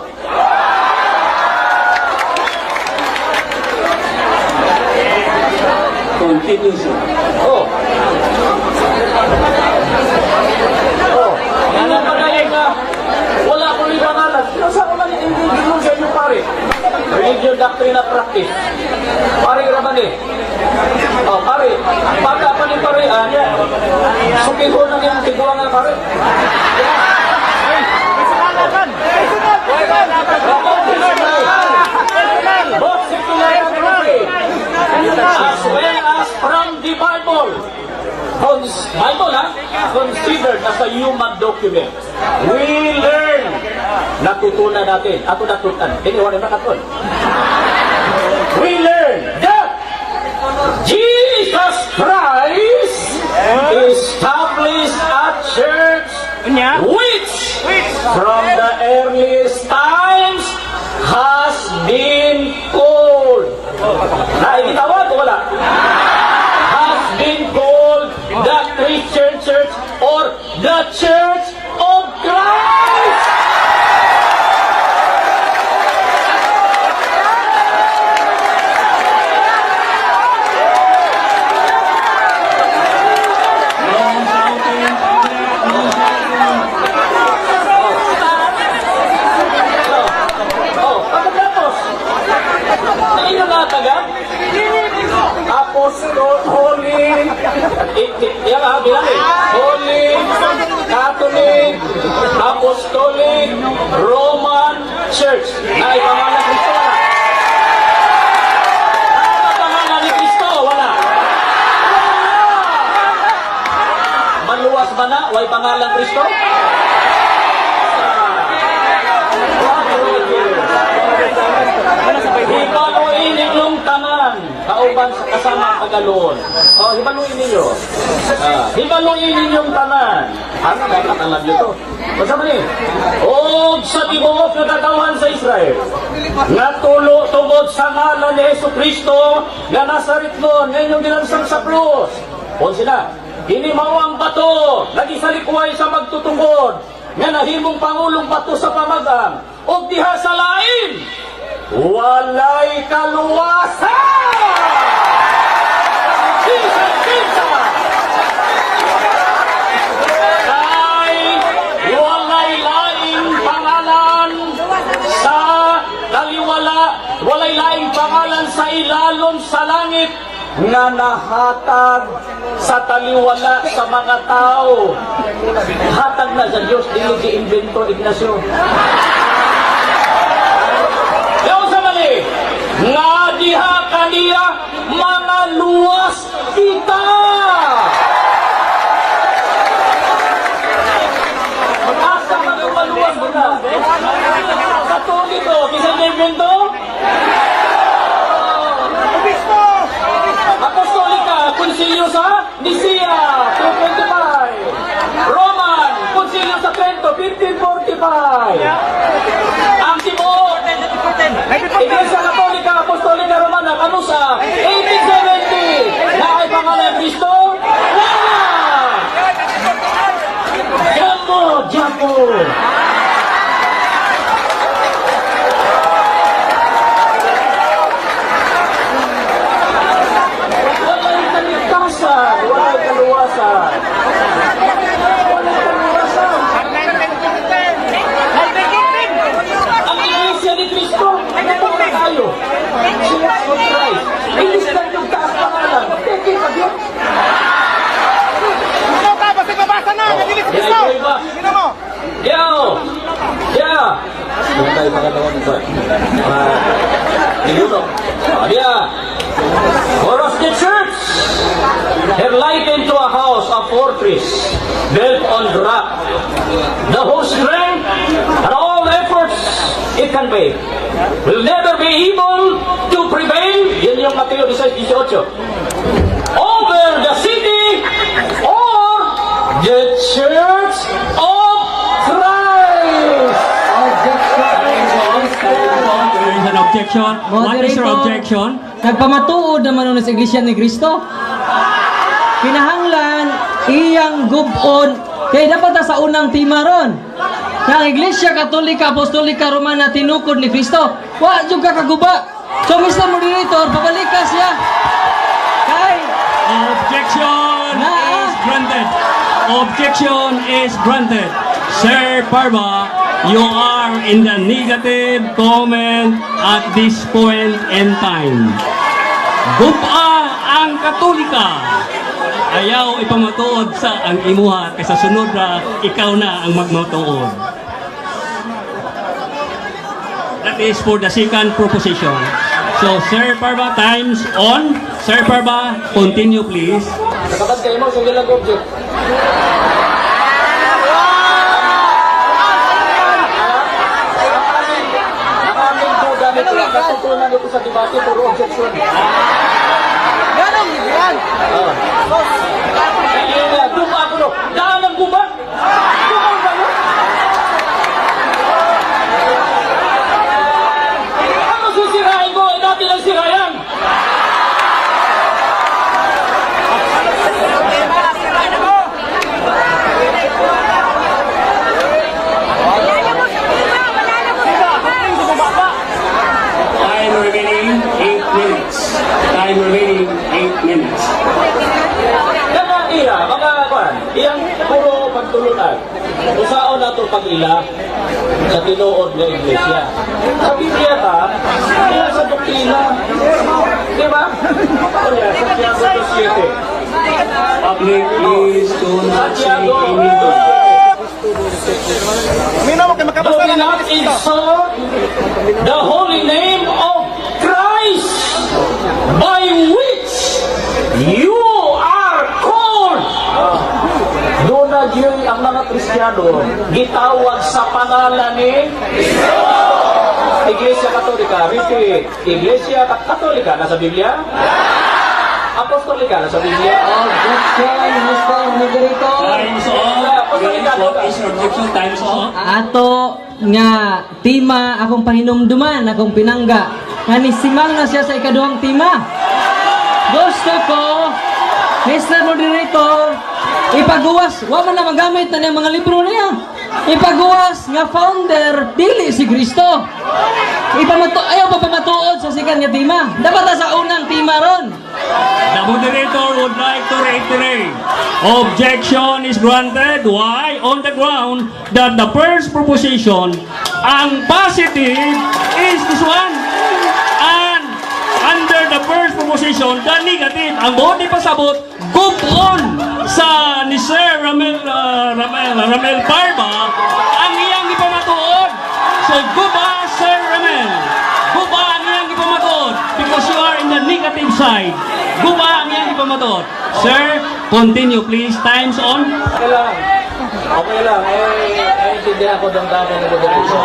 Continue, sir. Oh. Ano pa na yun na wala ko rin pangalan. Nasa ko man hindi mo sa inyo pare. Religion, Doctrine and Practice. Pare raman eh. Oh, pare. Pagka pa ni pare, sukiho na yung tigwa nga pare. Both secular and private. As well as from the Bible. Bible, considered as a human document. We learn. Natutunan natin. Ato natutunan. Iniwan na katon. We learn that Jesus Christ established a church which from the earliest times has been called. Naikitawag o wala? Has been called the Christian Church the Church of Christ. Pagkatapos, sino nga taga? Apostol, Holy, Holy, Catholic, Apostolic, Roman Church. Na ipangalan ni Kristo, wala. Ipangalan ni Kristo, wala. Maluwas ba na? Way pangalan Kristo? Hibaluin ninyong tanan, kauban sa kasama Tagalon. Hibaluin ninyo. Hibaluin ninyong tanan. Ano dapat alam nyo to? Basta ba ni? O sa tibuok na katawan sa Israel, nga tulo tungod sa ngalan ni Yesu Kristo, nga Nazaretnon, nga inyong dinansang sa krus. O sila, hinimaw ang bato, lagi sa likway sa magtutungod, nga nahimong pangulong bato sa pamagang, o diha sa lain, walay kaluwasan! Jesus, Jesus! Ay walay laing pangalan sa taliwala, walay laing pangalan sa ilalom sa langit nga nahatag sa taliwala sa mga tao. Hatag na sa Diyos, dili gi-invento Ignacio. Nga diha kaniya mga luwas kita. Asa mga maluwas kita? Katoliko, kisa nirmento? Apostolika, Konsilyo sa Nicea, 225. Roman, Konsilyo sa Trento, 1545. Ang Timor, Iglesia Katolika, Apostolika Romana, Kanusa, 1870. Na ay pangalan ng Kristo? Wala! Jambo, jambo! Wala'y kaligtasan, wala'y kaluwasan. Wala'y kaluwasan. Ang Iglesia ni Kristo, ano na tayo? Church of Christ. Ilis lang yung taas pangalan. Teke pa yun. Ikaw ka, basta babasa na! Nadilis Kaya Kristo! ito iba. Sino mo? Yo! Yeah! Doon tayo pagkatawa ng ba? Niluto. Yeah! For us the church, have likened to a house, a fortress, built on rock. The whole strength and all efforts it can make will never be able to prevail. Yan yung Mateo 16:18. Over the city or the church of Christ. There is an objection. What is your objection? Nagpamatuod naman nun sa Iglesia ni Kristo. Kinahanglan, iyang gubon. Kaya dapat sa unang tima ron. Na ang Iglesia Katolika, Apostolika, Romana, tinukod ni Kristo. Wa juga kaguba. So, Mr. Moderator, babalik ka siya. Kay, Objection is granted. Objection is granted. Sir Parva, you are in the negative comment at this point in time. Guba ang Katolika. Ayaw ipamatuod sa ang imuha kaysa sunod na ikaw na ang magmatuod. That is for the second proposition. So, Sir Parva, time's on. Sir Parva, continue please. Nakabas kayo mo, sige lang object. Nakamin po gamit lang. Kasutunan ito sa debate, puro objection. Ganun, yan! Guba ako no. Daan ang guba. Guba ba yun? Ano sisirain ko? Natin ang sirayan. minutes. Kaya iya, mga kwan, iyang puro pagtulunan. Usaon na ito pag-ila sa tinuod ng iglesia. Sa Biblia ta, iya sa doktrina. Di ba? Kaya, Santiago 2:7. Public, please do not say Santiago anything. Minaw kay Do makabasa na not insult the holy name of Christ by which you are called. Doon na yun ang mga Kristiyano gitawag sa pangalan ni Iglesia Katolika. Repeat. Iglesia Katolika nasa Biblia? Apostolika nasa Biblia? Objection, Mr. Moderator. Times off. Yes, what is your objection? Times off. Ato nga tima akong pahinumduman, akong pinangga. Nga nisimang na siya sa ikaduhang tima. Gusto ko, Mr. Moderator, ipaguwas, wa man na magamit na niyang mga libro niya. Ipaguwas nga founder, dili si Kristo. Ayaw pa pamatuod sa sikan nga tima. Dapat na sa unang tima ron. The moderator would like to reiterate. Objection is granted. Why? On the ground that the first proposition, ang positive is this one. And under the first proposition, the negative, ang buong di pasabot, group on sa ni Sir Ramel Barba, ang iyang ipamatuod. So, guba, Sir Ramel. Guba ang iyang ipamatuod because you are in the negative side. Guba ang iyang ipamatuod. Sir, continue please. Time's on. Okay lang. Okay lang. Intindihan ko ng dami ng moderation.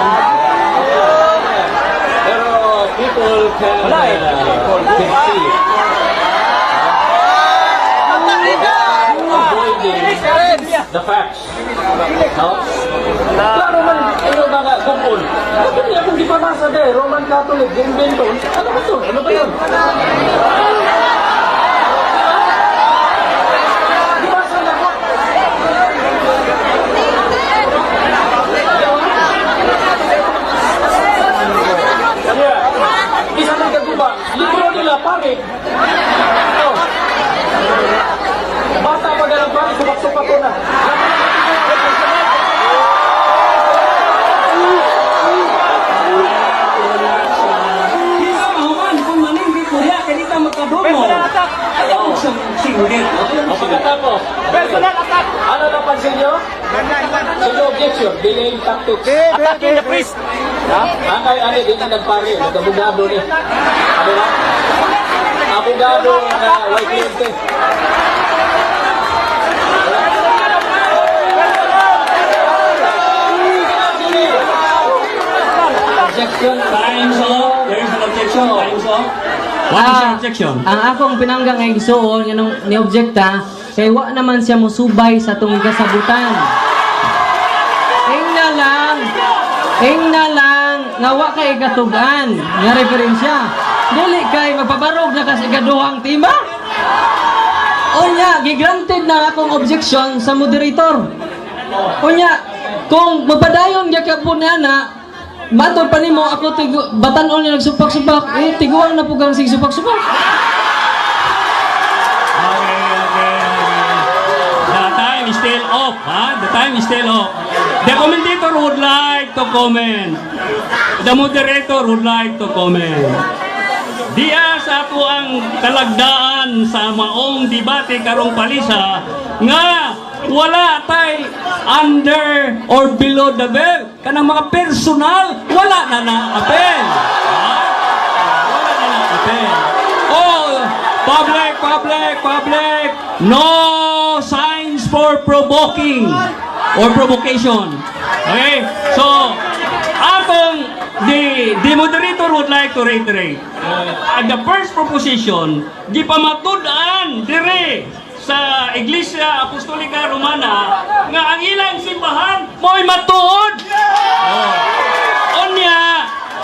Pero people can see. Avoiding the facts. No? Klaro man, ayaw na nga, kumpul. Hindi akong di pa nasa de, Roman Catholic, invento. Ano ba ito? Ano ba yun? Di ba sa lahat? Kaya, isa ng kaguba, libro nila, pare. Oh. Bata pa ganang pare, sumak-sumak ko na. Hindi ka mahuman kung maning di kuya, kanita magkadomo. Ayaw sa singulit. O pagkatapos, Personal attack. ano napansin nyo? Sino objection? Delaying tactics. Attacking the priest. Ang kay ani, di na nagpare, nagabugado ni. Ano ba? Abogado na white cliente. Objection. Time's off. There is an objection. Time's off. What is your objection? Ang akong pinangga nga igsuon nga nung ni-objecta, kay wa naman siya musubay sa tong kasabutan. Ingna lang, nga wa kay katugan, nga referensya. Dili kay magpabarog na kasi ikaduhang tima. Unya, gigranted na akong objection sa moderator. Unya, kung mapadayon gyud ka po na matod pa nimo ako batan-on niya nagsupak-supak, tiguan na pugang sig supak-supak. Okay. The time is still off, ha? The time is still off. The commentator would like to comment. The moderator would like to comment. Diya sa ato ang kalagdaan sa maong debate karong palisa nga wala tay under or below the belt. Kanang mga personal, wala na na-appel. Ha? Wala na na-appel. Oh, public. No signs for provoking or provocation. Okay? So, the moderator would like to reiterate. The first proposition, di pamatud-an dire sa Iglesia Apostolika Romana nga ang ilang simbahan mo'y matuod.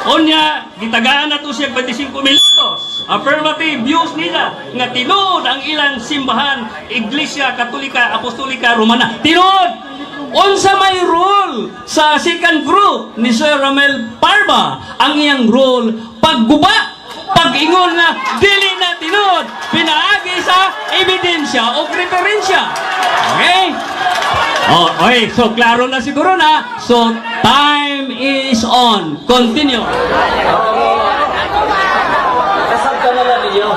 Onya, gitagaan na to siya 25 minutos. Affirmative views nila nga tinuod ang ilang simbahan Iglesia Katolika Apostolika Romana. Tinuod! Unsa may rule sa second group ni Sir Ramel Barba, ang iyang rule pagguba, pag-ingon na dili na tinuod, pinaagi sa ebidensya o referensya. Okay? Oh, okay. So, klaro na siguro na. So, time is on. Continue. Kasab ka na lang ninyo.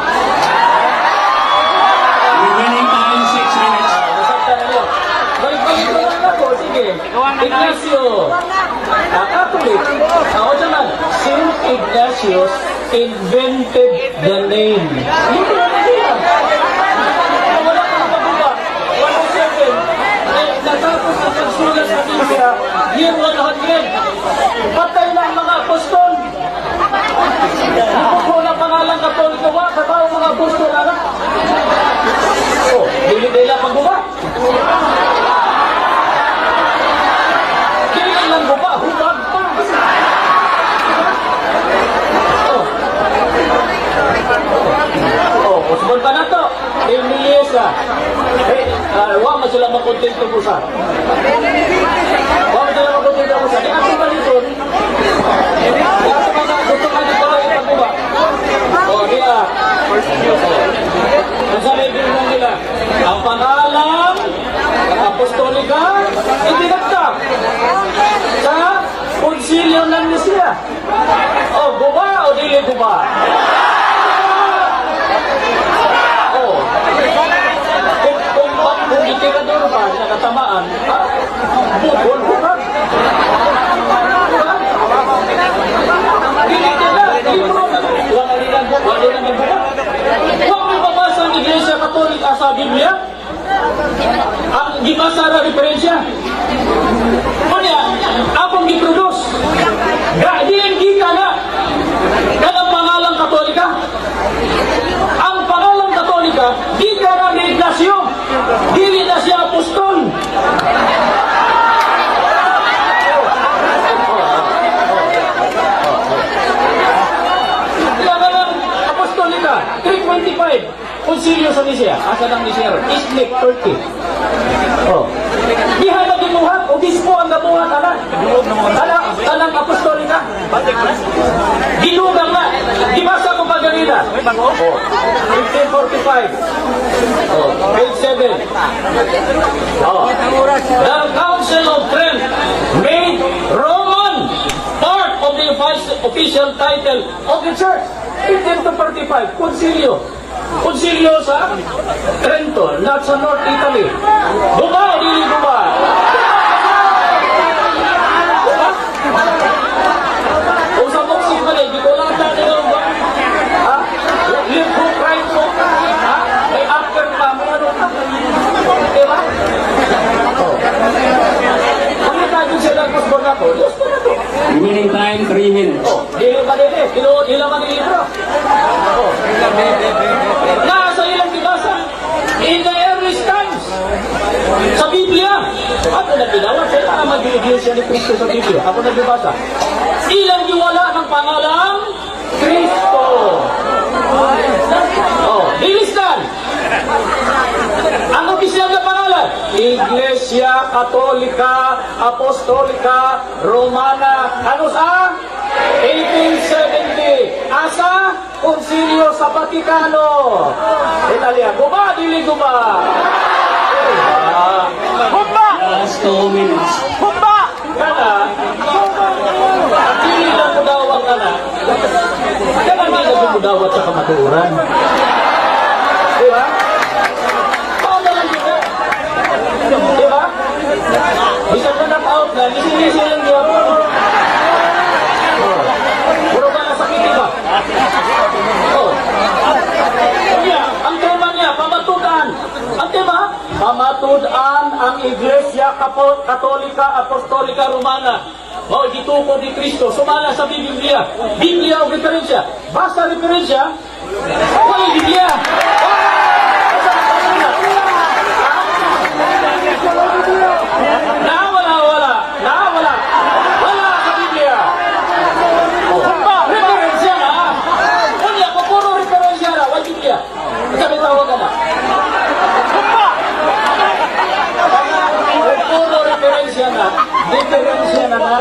Remaining time, 6 minutes. Kasab ka na ninyo. Balik-balik na lang ako. Sige. Ignacio. Catholic. Ako naman. Saint Ignatius invented the name. Hindi na nila. Wala ka nakabuka. 107. Natapos na pagsulat sa Biblia, year 100. Patay na ang mga apostol. Kung na pangalan Katoliko, katao mga apostol, anak. Oh, hindi nila pagbuka. Hindi lang buka, hubag pa. Oh, usbon pa na to. Emiliesa. Huwag mo sila makontento po sa. Huwag mo sila makontento po sa. Di ako ba dito? Di ako ba gusto ka dito lang ipagbuba? O, di ah. Ang salibin lang nila. Ang pangalan ng apostolika, itinagtak sa konsilyo ng Nicea. O, guba o dili guba? Kung itirador ba, nakatamaan, bukol buka. Hindi nila, libro na. Wala nilang buka, wala nilang buka. Huwag mo babasa ang Iglesia Katolika sa Biblia. Ang gibasa na referensya. Kanya, akong giproduce. Hindi ka na. Ganang pangalang Katolika. Ang pangalang Katolika, di ka na ni Ignacio. Dili na siya apostol. Kaya lang, apostolika, 325, konsilyo sa Nicea. Asa ng Nicea? Islik, Turkey. Oh. Diha na gimuhat, obispo ang gamuhat, anak. Anak apostolika. Ginugang na. Gibasa ko pa ganina. 1545. Page 7. The Council of Trent made Roman part of the official title of the church. 1545. Concilio. Concilio sa Trento, not sa North Italy. Buba o dili buba? O sa boxing pala, di ko lang dati yung live book, right book, may after pa, may ano pa. Diba? Kung tayo sila kusbon na to, Diyos ko na to. Remaining time, 3 minutes. Dili pa din eh, dila man yung libro. Nasa ilang dibasa, in the earliest times, sa Biblia, ako nagbidawa, kaya na mag-iglesia ni Cristo sa Biblia. Ako nagbibasa. Ilang iwala ng pangalang Cristo. Bilistan. Ang opisyal na pangalan, Iglesia Katolika Apostolika Romana. Ano sa? 1870. Asa? Konsilyo sa Vatikano. Italia. Guba, dili guba. Humba! Last 2 minutes. Humba! Kana, dili lang mudawang kana. Kana hindi lang mudawat sa kamatuuran. Diba? Paano lang dito? Diba? Bisa ka knock-out na, nisi-nisi lang diba? Puro ka nasakit, diba? Kaya, ang tema niya, pamatudan. Ang tema, pamatudan ang Iglesia Katolika Apostolika Romana. O, gituko ni Cristo, sumala sa Biblia. Biblia o referensya. Basta referensya, wala Biblia. Wala sa Biblia. Referensya na. Kunya, kung puro referensya na, wala Biblia. Sabi tawag ka na. Kung puro referensya na, diferensya na na.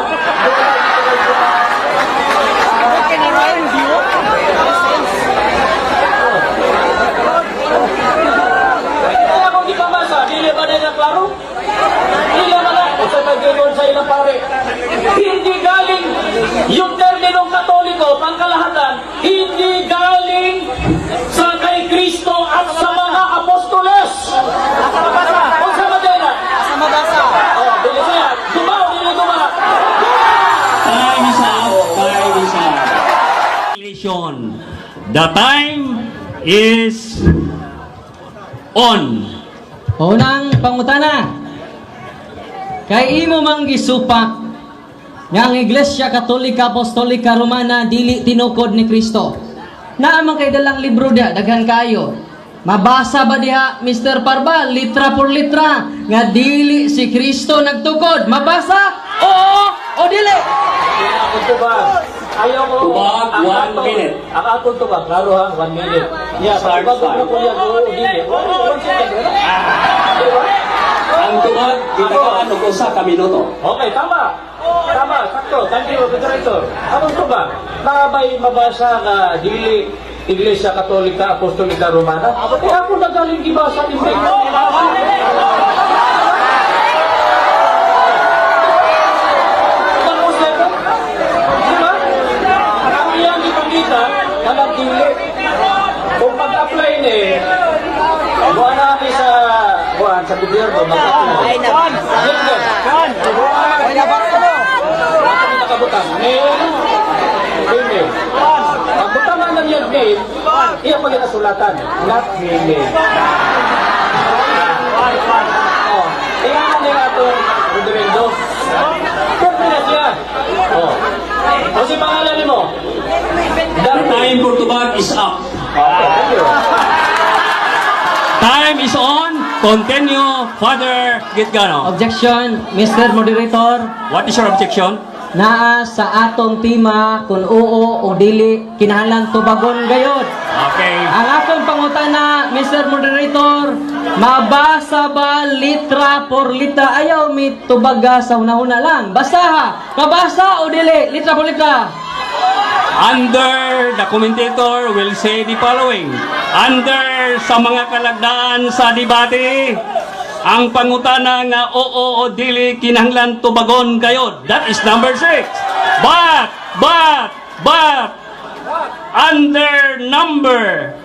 The time is on. Unang pangutana. Kay imo mang gisupak nga ang Iglesia Katolika Apostolika Romana dili tinukod ni Kristo. Naa man kay dalang libro diha, daghan kayo. Mabasa ba diha, Mr. Parba, litra por litra, nga dili si Kristo nagtukod? Mabasa? Oo o dili? Ako tubag. Ayaw ko. Tubag, ang 1 ato- minute. Ang ato tubag, klaro ha, 1 minute. Yeah, Start tubag time. na ko yan, oo, dili. 1 second. Di ba? Ang tubag, gitagaan og usa ka minuto. Okay, tama. Tama, sakto. Thank you, Moderator. Anong tubag? Nakabay mabasa ka dili Iglesia Katolika Apostolika Romana? Eh ako nagaling gibasa ni Diba? Ang iyang ipakita, kanang dili. Kung mag-apply ni, buwan namin sa gobyerno, mag-apply. Kami nakabutang. Email. Pagbutangan ng yung mail, iya pa yung nasulatan. Not email. Kaya nga nila itong Rodrigo. Pwede na siya. O si pangalan mo? The time for tubag is up. Thank you. Time is on. Continue, Father Gitgano. Objection, Mr. Moderator. What is your objection? Naa sa atong tema kung oo o dili kinahanglan tubagon gayod. Okay. Ang akong pangutana, Mr. Moderator, mabasa ba litra por litra? Ayaw mi tubaga sa una-una lang. Basa ha. Mabasa o dili? Litra por litra. Under, the commentator will say the following. Under sa mga kalagdaan sa debate, ang pangutana nga oo o dili kinahanglan tubagon kayo. That is number 6. But, under number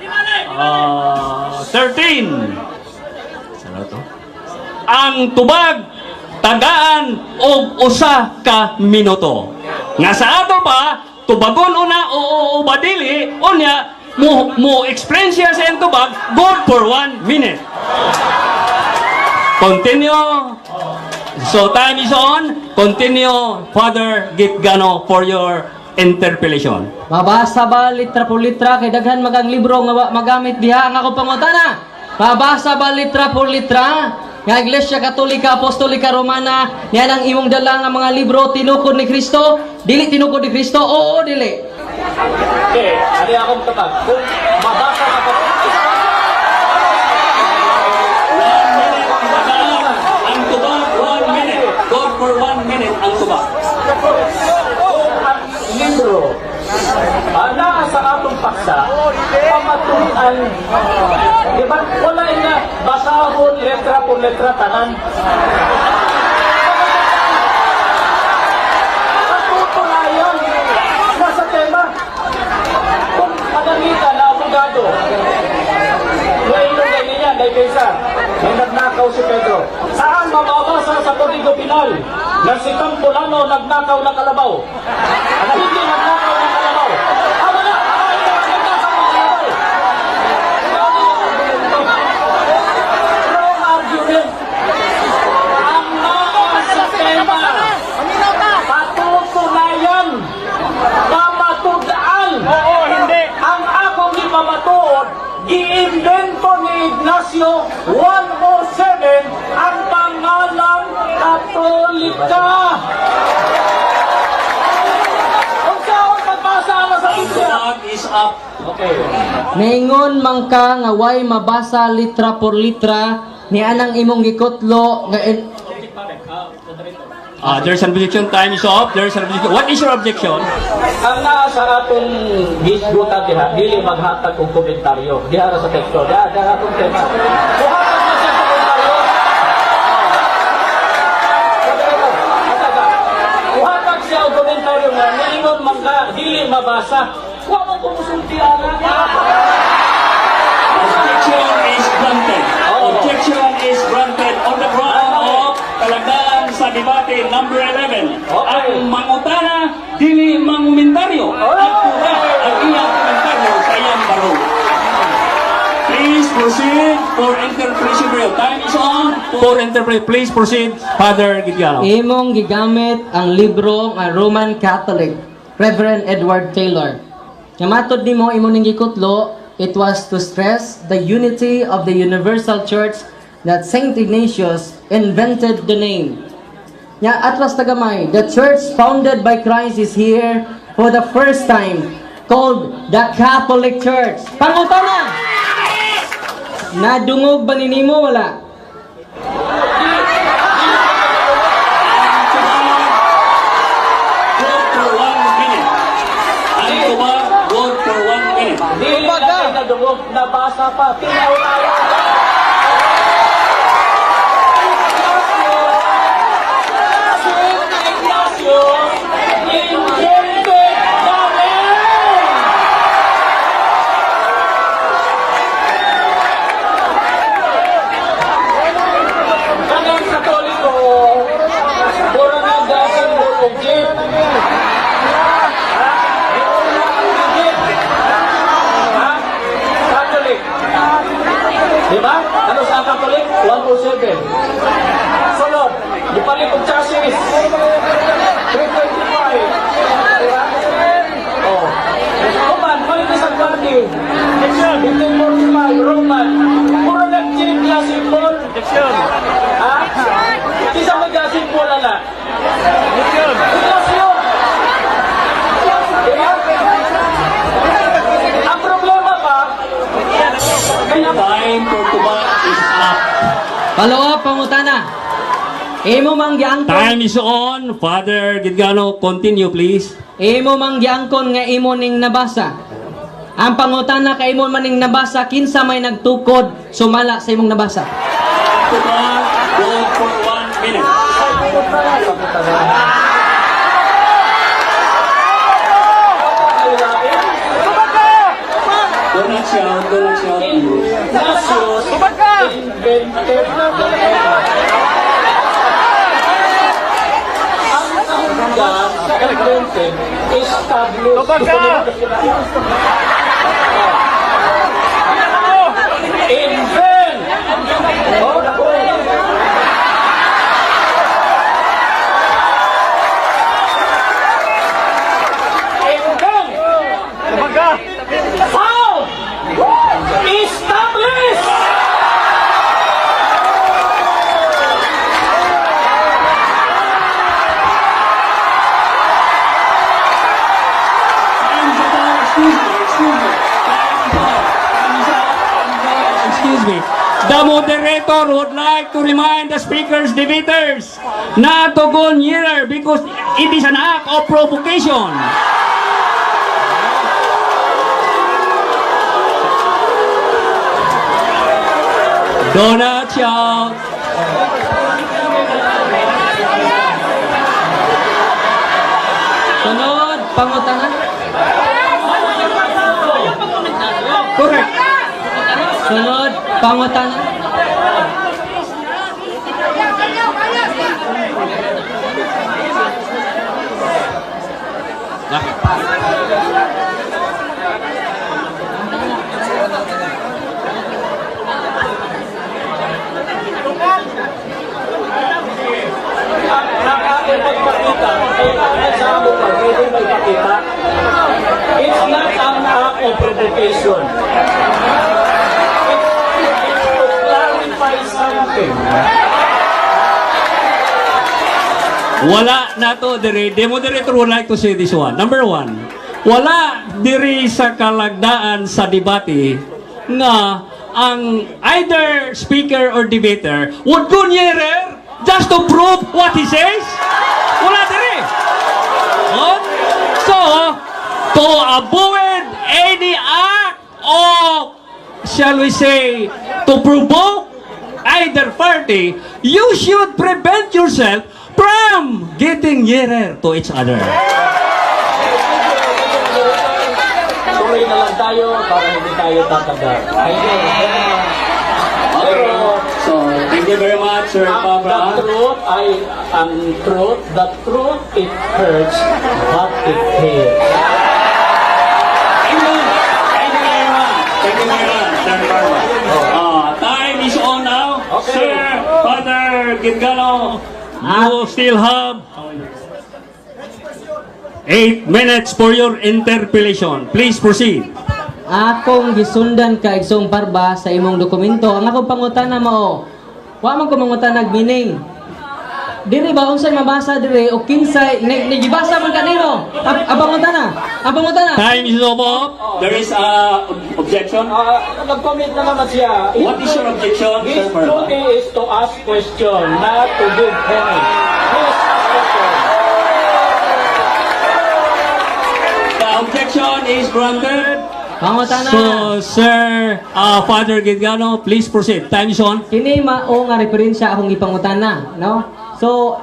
13, ang tubag tagaan og usa ka minuto. Nga sa ato ba, tubagon una o ba dili, unya mo explain siya sa iyang tubag, good for 1 minute. Continue. So time is on. Continue, Father Gitgano, for your interpellation. Mabasa ba litra por litra? Kay daghan magang libro nga magamit diha. Ang akong pangutana, mabasa ba litra por litra? Nga Iglesia Katolika Apostolika Romana, yan ang imong dala nga mga libro tinukod ni Kristo? Dili tinukod ni Kristo? Oo, dili. Okay, ali akong tubag. Kung mabasa ka pa, Ang tubag, 1 minute. Good for 1 minute ang tubag. kung ang libro naa sa atong paksa, pamatuan, di ba? Wala na basahon letra por letra tanan. Patutunayan nasa tema. Kung pananita na abogado, may ilugay niya, dahil kaysa, may nagnakaw si Pedro. Saan mababasa sa Kodigo Penal na si Campolano nagnakaw ng kalabaw? Ano hindi nagnakaw ng kalabaw? Wala! Hindi nagnakaw ng kalabaw! Wrong argument. Ang mga sa tema, patutunayan, pamatudaan. Oo, hindi. Ang akong ipamatuod, i-invento ni Ignacio 107 ang pangalang Katolika. Kung saan pagbasa na sa Ang Biblia. tubag is up. Okay. Naingon man ka nga way mabasa litra por litra ni anang imong gikutlo nga There's an objection. Time is up. There's an objection. What is your objection? Ang naa sa atong gisgutan diha, dili maghatag og komentaryo. Diha ra sa teksto. Diha atong tema. Kuhatag na siya sa komentaryo. Kuhatag siya og komentaryo nga niingon man ka dili mabasa. Wa man ko musulti ana. Objection is granted. Objection is granted on the ground of kalagdaan sa debate number 11. Okay. Ang mangutana, dili mangumentaryo. At pura ang iyang komentaryo sa iyang proceed for interpretation prayer. Time is on for interpret. Please proceed, Father Gitgano. Imong gigamit ang libro nga Roman Catholic, Reverend Edward Taylor. Kamatod nimo imo ning gikutlo, it was to stress the unity of the Universal Church that Saint Ignatius invented the name. Nya atlas tagamay, the church founded by Christ is here for the first time, called the Catholic Church. Pangutana! Nadungog ba ninimo wala? Vote for 1 minute. Ano ko ba? Vote for 1 minute. Hindi natin nadungog, nabasa pa, pinaunawa. Kanang Katoliko, puro nagasan mo og jeep. Catholic. Diba? Ano sa Catholic? 107. Sunod, ipalit og chassis. 325. Diba? Oh. Roman, palit isang party. 1545, Roman. Puro nag-jeep na symbol. Ha? Isa mag-symbol na. Iglesia. Diba? Ang problema pa, Time for tuba is up. Follow-up pangutana. Imo mang giangkon, Time is on. Father Gitgano, continue please. imo mang giangkon nga imo ning nabasa. Ang pangutana kay imo maning nabasa kinsa may nagtukod sumala sa imong nabasa. Tuba, vote for 1 minute. Do not shout, do not shout. Ignatius invented the Ang invented, established. Invent! Oh, naku. Invent! Found! Established! Excuse me. The moderator would like to remind the speakers, debaters, not to go nearer because it is an act of provocation. Do not shout. Sunod, pangutana. Correct. Sunod, pangutana. Ang ating pagpakita, kailangan sa mo pa, pwede magpakita. It's not an act of provocation. It's to clarify something. Wala na to diri. The moderator would like to say this one. Number 1, wala diri sa kalagdaan sa debate nga ang either speaker or debater would go nearer just to prove what he says. Wala diri. Oh? So, to avoid any act of, shall we say, to provoke either party, you should prevent yourself from getting nearer to each other. Tuloy na lang tayo para hindi tayo tatagal. Pero, So, thank you very much, Sir Pabra. the truth, it hurts, but it heals. Thank you. Thank you very much. Thank you very much, Sir Pabra. Sir Father Gingano, you still have 8 minutes for your interpellation. Please proceed. Akong gisundan ka igsong parba sa imong dokumento. Ang akong pangutana mao, wa man ko mangutanag meaning. Diri ba unsay mabasa diri o kinsay nagibasa man kanino? Abang utana. Abang utana. Time is over. There is a objection. Nag-comment na naman siya. What is your objection, His Sir Parba? duty is to ask question, not to give any. Please ask question. The objection is granted. Pangutana. So, Sir Father Gingano, please proceed. Time is on. Kini mao nga referensya akong gipangutana, no? So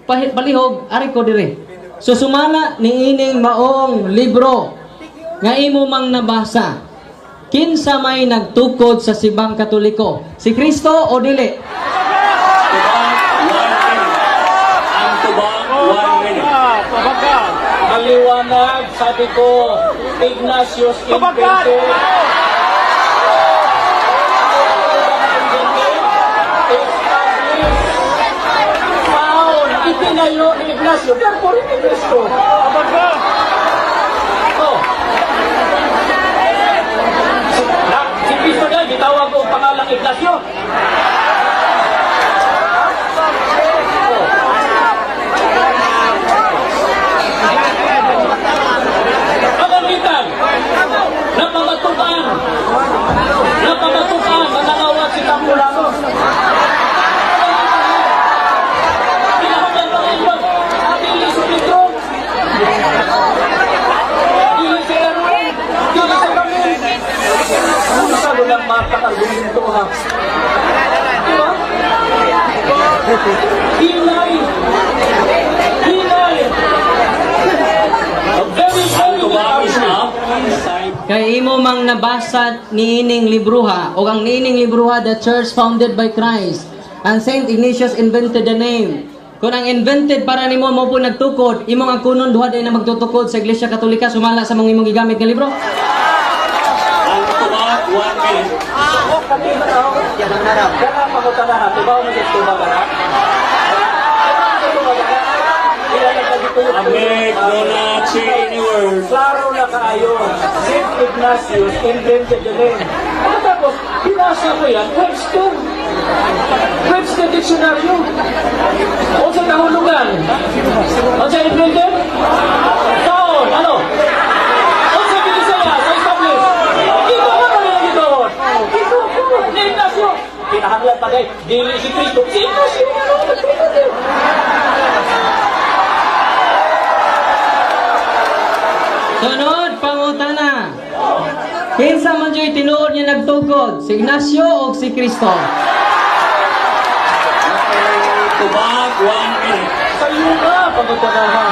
palihog ari ko diri. So sumala niining maong libro nga imo mang nabasa. Kinsa may nagtukod sa Simbahang Katoliko? Si Kristo o dili? Tubag, 1 minute. Ang tubag, 1 minute. Pabagal. Maliwanag, sabi ko, Ignatius Pabagal. invented. Itinayo ni Ignacio, therefore ni Cristo. Pabagal. Oh. Si Cristo na, gitawag ko ang pangalang Ignacio. Pagamitan, napamatukan, manangawat si Tampulano. Pinahagan pa rin yun, dili si Pedro, dili si Erwin, dili si Camille. Ano sa walang makaka-argumento ha? Diba? Hinay! Hinay! Very, very Tubag is good. up. Inside. Kay imo mang nabasa niining libruha o ang niining libruha, the church founded by Christ, and Saint Ignatius invented the name. Kung ang invented para nimo mo po nagtukod, imong ang kunon duha day na magtutukod sa Iglesia Katolika sumala sa mga imong gigamit nga libro. Ang tubag, 1 minute. Kaya pagkutanahan, tubaw na dito tubagan. Amig, do not say any word. Klaro na kaayo. Saint Ignatius invented the name. At tapos, pinasa ko yan, Webster. Webster Dictionary. O sa nahulugan. O sa invented? Taon, ano? O sa Binisaya, sa establish. Ito na kami ang gitawon. Ito ko, ni Ignacio. Pinahanglan pa kayo, dili si Cristo. Si Ignacio, ano? Sunod, pangutana. Kinsa man dyo'y tinuod niya nagtukod? Si Ignacio o si Kristo? Tubag, 1 minute. Sa'yo ka, pagkutanahan.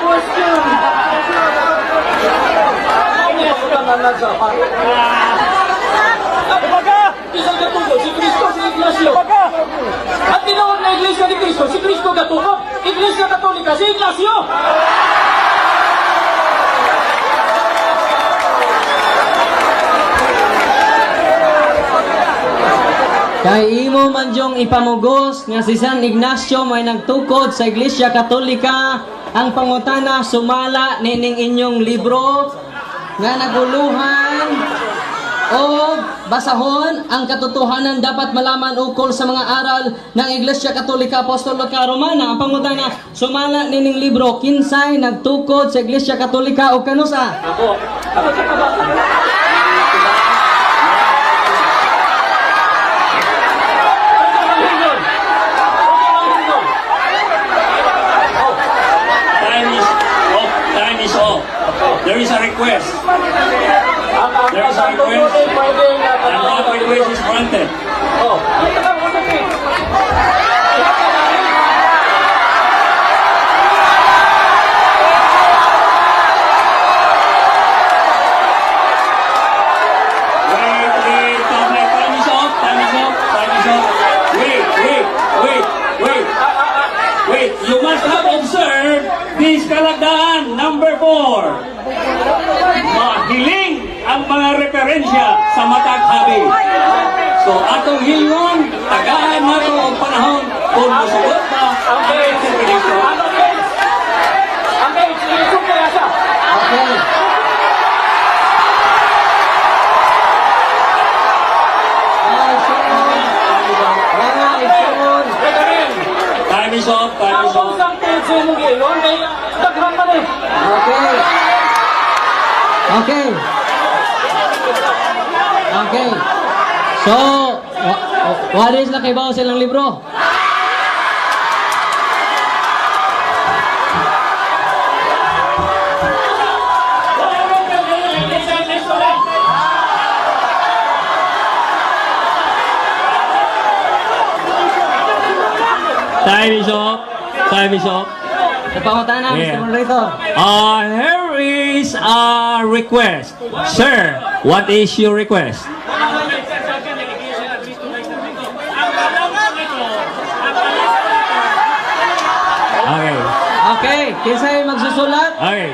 Question. Isang katulog, si Cristo, si Ignacio. At tinawag na Iglesia ni Cristo, si Cristo katulog. Iglesia Katolika, si Ignacio. Kay imo man dyong ipamugos nga si San Ignacio may nagtukod sa Iglesia Katolika, ang pangutana sumala nining inyong libro nga naguluhan o basahon ang katotohanan dapat malaman ukol sa mga aral ng Iglesia Katolika Apostolika Romana. Ang pangutana sumala nining libro kinsay nagtukod sa Iglesia Katolika o kanusa? Ako sa kabata. Time is off. Time is off. There is a request. Ang Santo Tuloy pwede na And that request is granted. Oh, ito ka, masakit. Wait, time is off. Time is off. Time is off. Wait. You must have observed this kalagdaan, number 4. Mahiling ang mga referensya sa matag Okay. So, atong hilyon, tagaan na ito ang panahon kung masugot na ang interpretation. Ang case, ilisog kaya siya. Okay. Time is up, time is Ang up. sang case yung ngayon, may daghan man eh. Okay. Okay. Okay. So, what is nakibaw silang libro? Time is up. Time is up. Sa pangutana, Yeah. Mr. Moderator. Here is a request. Sir, what is your request? Okay. Okay, kinsay magsusulat? Okay.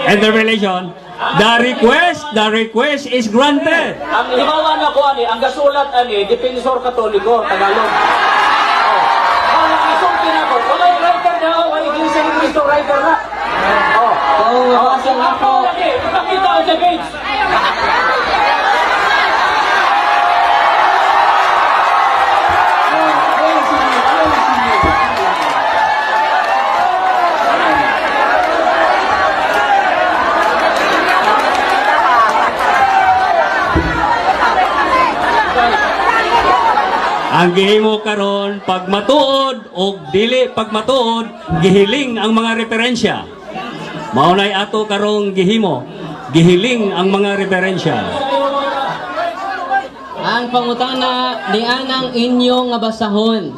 Interpellation. The request is granted. Ang himawan na ko ani, ang gasulat ani, Defensor Katoliko, Tagalog. Oh, ang isulti na ko, wala yung writer na ako, ang Iglesia ni Cristo writer na. Oh, So, ako. Nakita ko sa page. Ang gihimo karon pag matuod o dili pag matuod gihiling ang mga referensya. Maunay ato karong gihimo, gihiling ang mga referensya. Ang pangutana ni anang inyo nga basahon.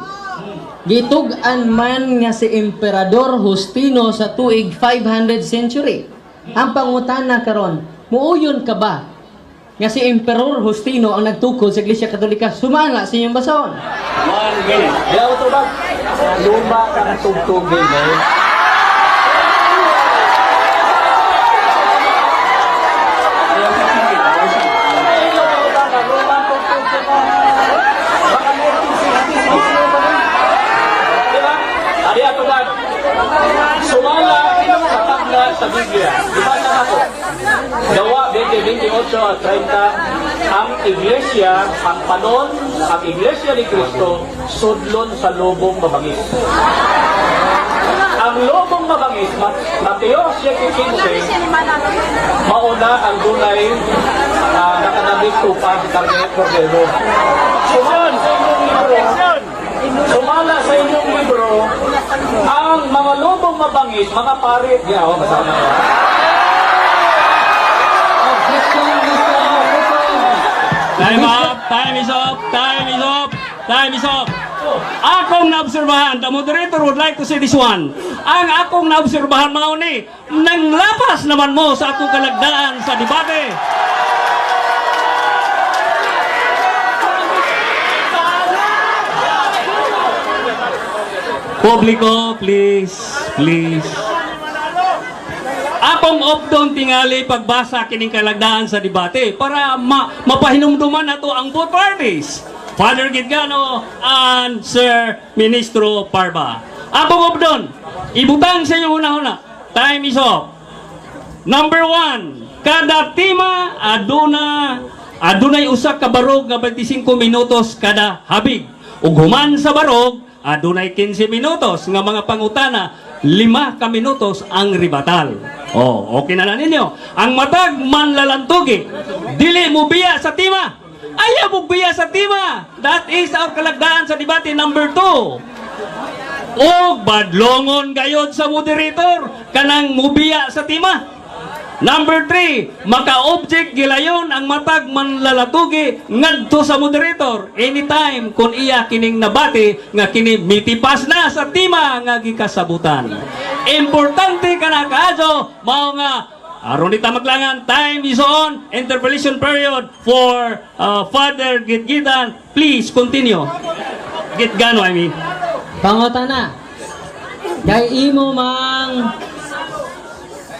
Gitug-an man nga si Emperador Justino sa tuig 500 century. Ang pangutana karon, muuyon ka ba nga si Emperor Justino ang nagtukod sa Iglesia Katolika? Sumala sa inyong basahon. 1 minute. Kaya ito ba? Lumba ka ng tugtugin eh. Sumala sa tagla sa Biblia. Ibasa ako. Gawa 20:28 at 30. Ang iglesia, ang panon, ang iglesia ni Cristo, sudlon sa lobong mabangis. Ang lobong mabangis, Mateo 7:15, mauna ang dunay nakadamit tupad karne kordero. Sumala sa inyong libro, ang mga lobong mabangis, mga pare, oh, kasama na. Time up, time is up, time is up, time is up. Akong naobserbahan, the moderator would like to say this one. Ang akong naobserbahan mga uni, nanglapas naman mo sa akong kalagdaan sa debate. Publiko, please, please. Akong opdon tingali pagbasa kining kalagdaan sa debate para mapahinumduman nato ang both parties. Father Gitgano and Sir Ministro Parba. Akong opdon, ibutang sa inyo una-una. Time is up. Number 1, kada tima adunay usa ka barog nga 25 minutos kada habig. Ug human sa barog adunay 15 minutos nga mga pangutana, 5 ka minutos ang ribatal. Oh, okay na ninyo. Ang matag manlalantugi, dili mo biya sa tima. Ayaw mo biya sa tima. That is our kalagdaan sa debate number 2. O badlongon gayod sa moderator kanang mubiya sa tima. Number 3, maka-object gilayon ang matag manlalatugi ngadto sa moderator anytime kung iya kining nabati nga kini mitipas na sa tima nga gikasabutan. Importante kana kaadto mao nga aron dita maglangan. Time is on. Interpellation period for Father Gitgitan. Please continue. Gitgano, I mean. Pangutana. Kay imo mang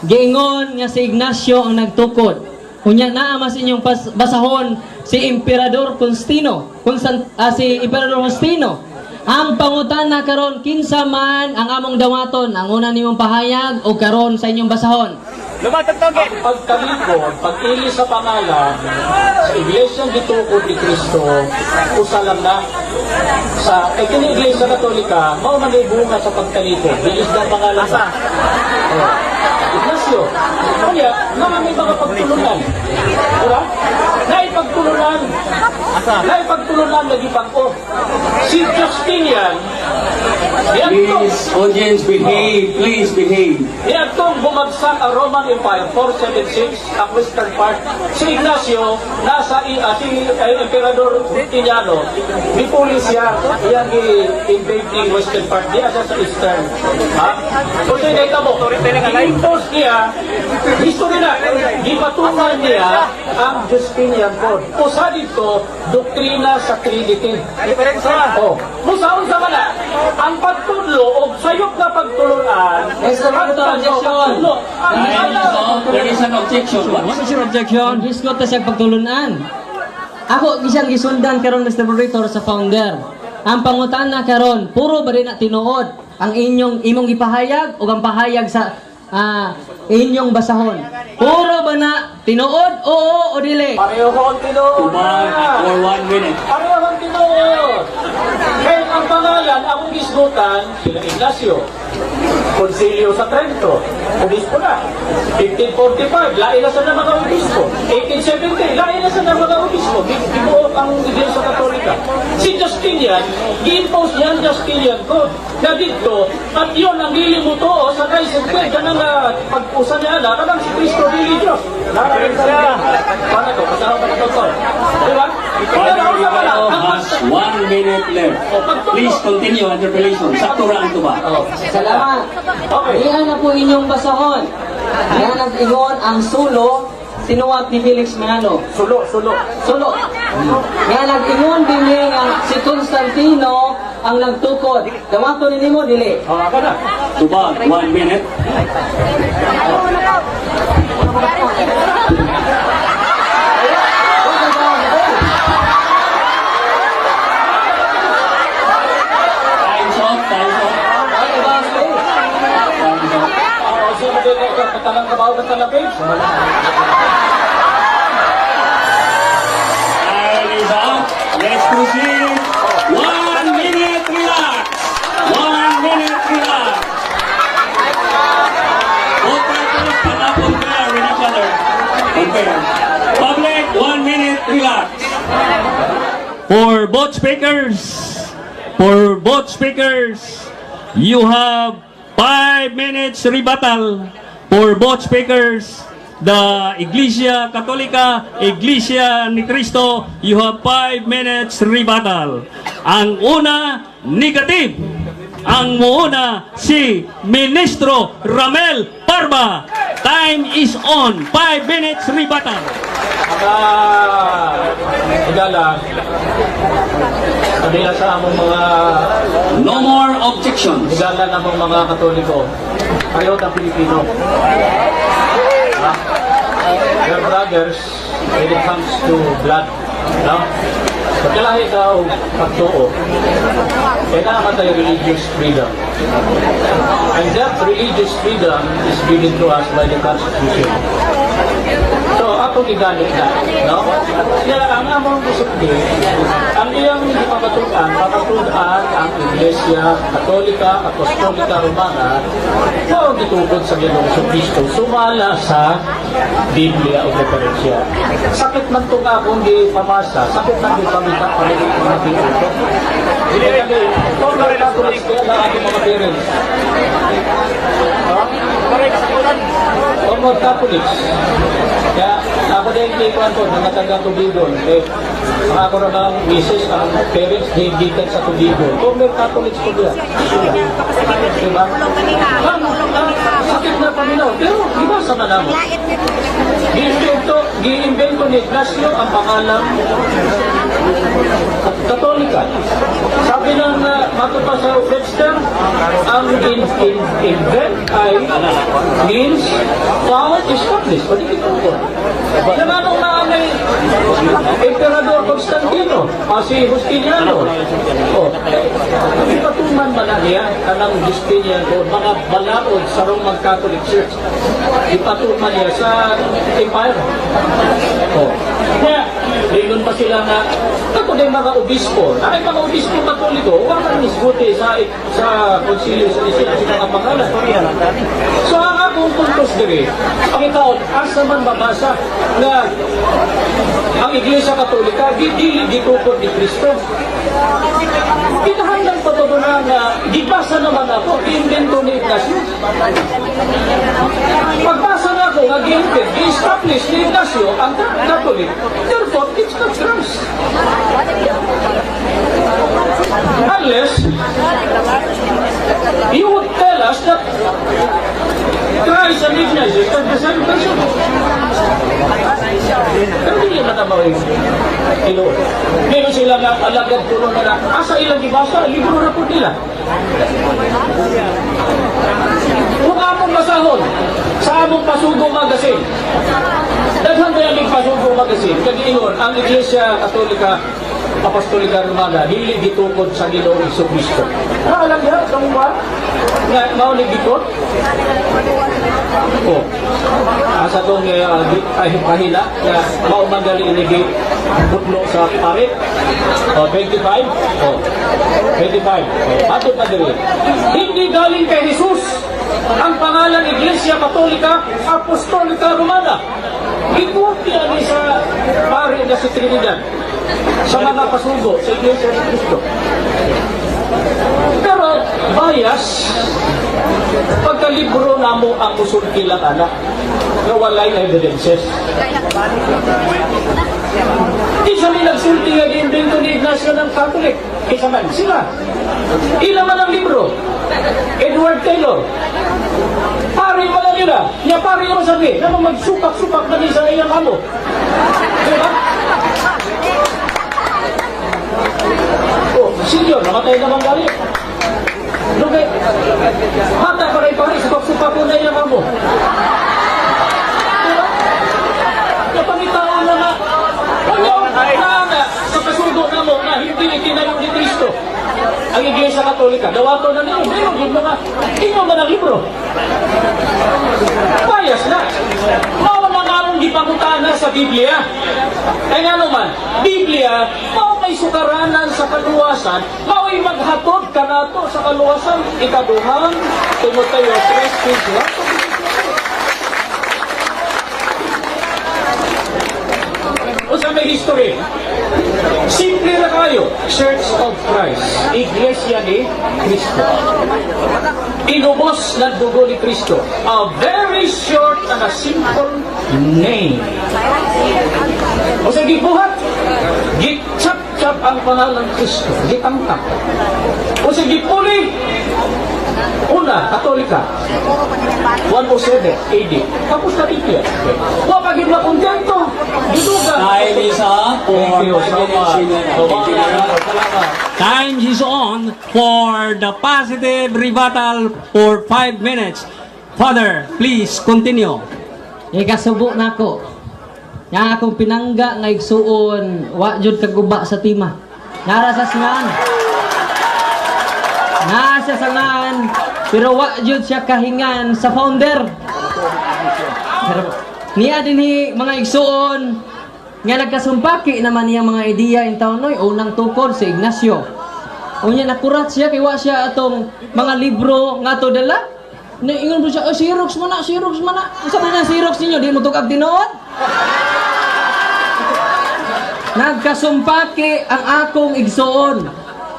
giingon nga si Ignacio ang nagtukod. Unya naa mas inyong basahon si Emperador si Emperador Constantino. Ang pangutana karon kinsa man ang among dawaton ang una nimong pahayag o karon sa inyong basahon. Lumatagtog Ang pagkalikod, pag-ili sa pangalan sa Iglesia Gitukod ni Cristo, usa lang na sa kini Iglesia Katolika, mao man ay bunga sa pagkalikod. Bilis ng pangalan sa Ignacio. Kaya, may mga pagtulunan. Diba? Naipagtulunan lagi pag-o. Si Justinian, Please, audience, behave. Please behave. Iatong bumagsak ang Roman Empire 476, ang western part. Si Ignacio, si Emperador Justiniano, ni pulis siya, yan i-invade ng western part. Diya siya sa eastern. Ha? So, sinita mo, i-impose niya, history na, ipatungan niya ang Justinian Code. Usa dito, doktrina sa Trinity. Oh, musaon sa mana, ang pagtudlo o sayop na pagtulunan, Mr. Objection. There is an objection. What is your objection? Gisgot ta siya pagtulunan. Ako gisang gisundan karon Mr. Moderator sa founder. Ang pangutana karon puro ba rin na tinuod ang imong ipahayag o ang pahayag sa inyong basahon. Puro ba na tinuod o dili? pareho ang tinuod. For 1 minute. Pareho ang tinuod. Kaya ang pangalan, akong gisgutan, sila Ignacio. Konsilyo sa Trento, obispo na. 1545, lain na sa mga obispo. 1870, lain na sa mga obispo. Binuo ang Iglesia Katolika. Si Justinian, gi-impose niya ang Justinian Code. Na dito, at yun ang lilimuto sa Christ Creed, kanang pag-usa niya na, kanang si Cristo Dili Diyos. Nararin sa niya. Paano ito? Kasama pa ito. Diba? Everyone has 1 minute left. Please continue interpellation. Sakto ra ang tuba. Salamat. Okay. Iyan na po inyong basahon. Yan ang ingon ang sulo sinuwat ni Felix Manalo. Sulo. Sulo. Yan nag-ingon din nga si Constantino ang nagtukod. Dawato ni nimo dili. Ako na. Tuba, 1 minute. Time's up. Sino dito ka? Katalang kabaw ka talapin? Time is up. Let's proceed. 1 minute, relax. 1 minute, relax. Both parties cannot compare with each other. Compare. Public, 1 minute, relax. For both speakers, you have 5 minutes rebuttal. For both speakers, the Iglesia Katolika, Iglesia ni Cristo, you have 5 minutes rebuttal. Ang una, negative. Ang muuna, si Ministro Ramel Parba. Time is on. 5 minutes rebuttal. Igala, kabila sa among mga No more objections. igala na among mga Katoliko, pareho ng Pilipino. They're brothers when it comes to blood. No? Pagkalahi daw pagtuo, kailangan tayo religious freedom. And that religious freedom is given to us by the Constitution. So, ako gigalit na, no? Kaya ang among disiplin, ang iyang papatuan ang Iglesia Katolika, Apostolika Romana, na ang gitukod sa Ginoong Kristo, sumala sa Biblia o Referensya. Sakit man itong akong di pamasa, sakit man di pamita, palitin ko na pinuto. Hindi kami, kung nakatulis kaya na aking mga parents. Mga Catholics. Kaya ako din kikuhan ko na natagang tubigon. Mga ako na ng misis, ang parents higitan sa tubigon. Kung may Catholics ko diyan. Diba? sakit na paminaw. Pero, di ba sa naman? Gi-invento ni Ignacio ang pangalan Katolika. Sabi ng matupa sa Webster, ang invent ay means found, established. Pwede kita po. Yan anong naanay Emperador Constantino, si Justiniano. Ipatuman man na niya anang Justiniano, mga balaod sa Roman Catholic Church. Ipatuman niya sa Empire. Kaya, rinun pa sila na ako din mga obispo. Ay mga obispo katoliko, huwag kang nisguti sa konsilyo sa Nisila sa mga pangalan. So ang akong puntos diri, pakitaon, asa man mabasa na ang Iglesia Katolika, dili gitukod ni Kristo. Kinahanglan pa to na gibasa naman ako, invento ni Ignacio. Pagbasa na ako, nag-invent, i-establish ni Ignacio ang Catholic. Therefore, it's not Christ. Unless you would tell us that Christ and Ignacio are the same person. Pero hindi naman naman yung meron sila nga alagad puno na asa ilang ibasa, libro na po nila. Kung among masahon sa among Pasugo Magazine, daghang kaya Pasugo Magazine, kag-ingon ang Iglesia Katolika Apostolika Romana, hindi gitukod sa Ginoong Jesucristo. Alam niya, itong mga nga maulig gitukod? Asa itong pahila na maumagali inigit putlo sa parit. 25. 25. Atot na diri. Hindi galing kay Jesus ang pangalan Iglesia Katolika Apostolika Romana. Gikopya ni sa pari na si Trinidad sa mga pasugo sa Iglesia ni Cristo. Pero bias pagkalibro namo ang usulti lang anak na walay evidences. Isa may nagsulti nga giimbento ni Ignacio ng Catholic. Isa man sila. Ilan man ang libro? Edward Taylor. Pari wala nila. Niya pari yung sabi na magsupak-supak na sa iyang amo. Diba? Senyor, namatay naman galing. Lugay, mata paray-paray, supak-supak po na iyang amo. Diba? Napangitaon na nga. Sa pasugo na mo na hindi itinayo ni Cristo ang Iglesia Katolika. Dawato na nila. Meron yung mga inyong mga libro. Bias na. Mawa na namong gipangutana sa Biblia. Kaya nga naman, Biblia, mawa may sukaranan sa kaluwasan, mawa'y maghatod ka na to sa kaluwasan. Ikaduhang, Timoteo 3:1. O sa may history, simple na kayo, Church of Christ, Iglesia ni Cristo. Inubos ng dugo ni Cristo. A very short and a simple name. O sa gibuhat, gitchap-chap ang pangalan Cristo. Gitangtap. O sa gipuli, una, Katolika, 107 AD. Tapos na Biblia. Wapagin na kontento. Giduga. Time is up for Thank you so much. Time is on for the positive rebuttal for 5 minutes. Father, please continue. Ikasubo na ko. Nga akong pinangga nga igsuon, wa jud kaguba sa tima. Nara sa singan. Nasa sangan, pero wa jud siya kahingan sa founder. Pero niya dinhi mga igsuon nga nagkasumpaki naman niya mga ideya in tawnoy unang tukod si Ignacio. Unya nakurat siya kay wa siya atong mga libro nga to dala. Ingon po siya, Xerox mo na, Xerox mo na. Sa mga Xerox ninyo, di mo tukag tinuod. Nagkasumpaki ang akong igsuon.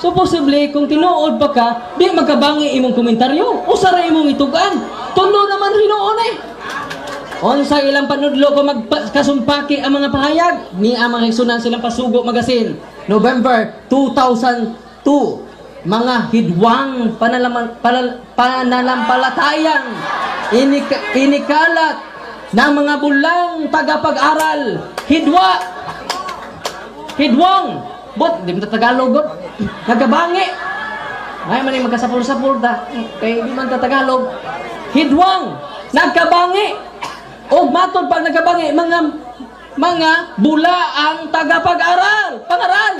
So posible kung tinuod pa ka, di magkabangi imong komentaryo. Usara imong itugan. Tundo naman rinoon eh. Onsa ilang panudlo ko magkasumpaki ang mga pahayag ni ang mga igsunan silang Pasugo Magazine, November 2002. mga hidwang pananampalatayang inikalat ng mga bulang tagapag-aral. Hidwang. Bot, di mo Tagalog, bot. Nagabangi. Ay, man yung magkasapul-sapul ta. Kaya di man Tagalog. Hidwang. Nagkabangi. O matod pag nagkabangi, mga bula ang tagapag-aral. Pangaral.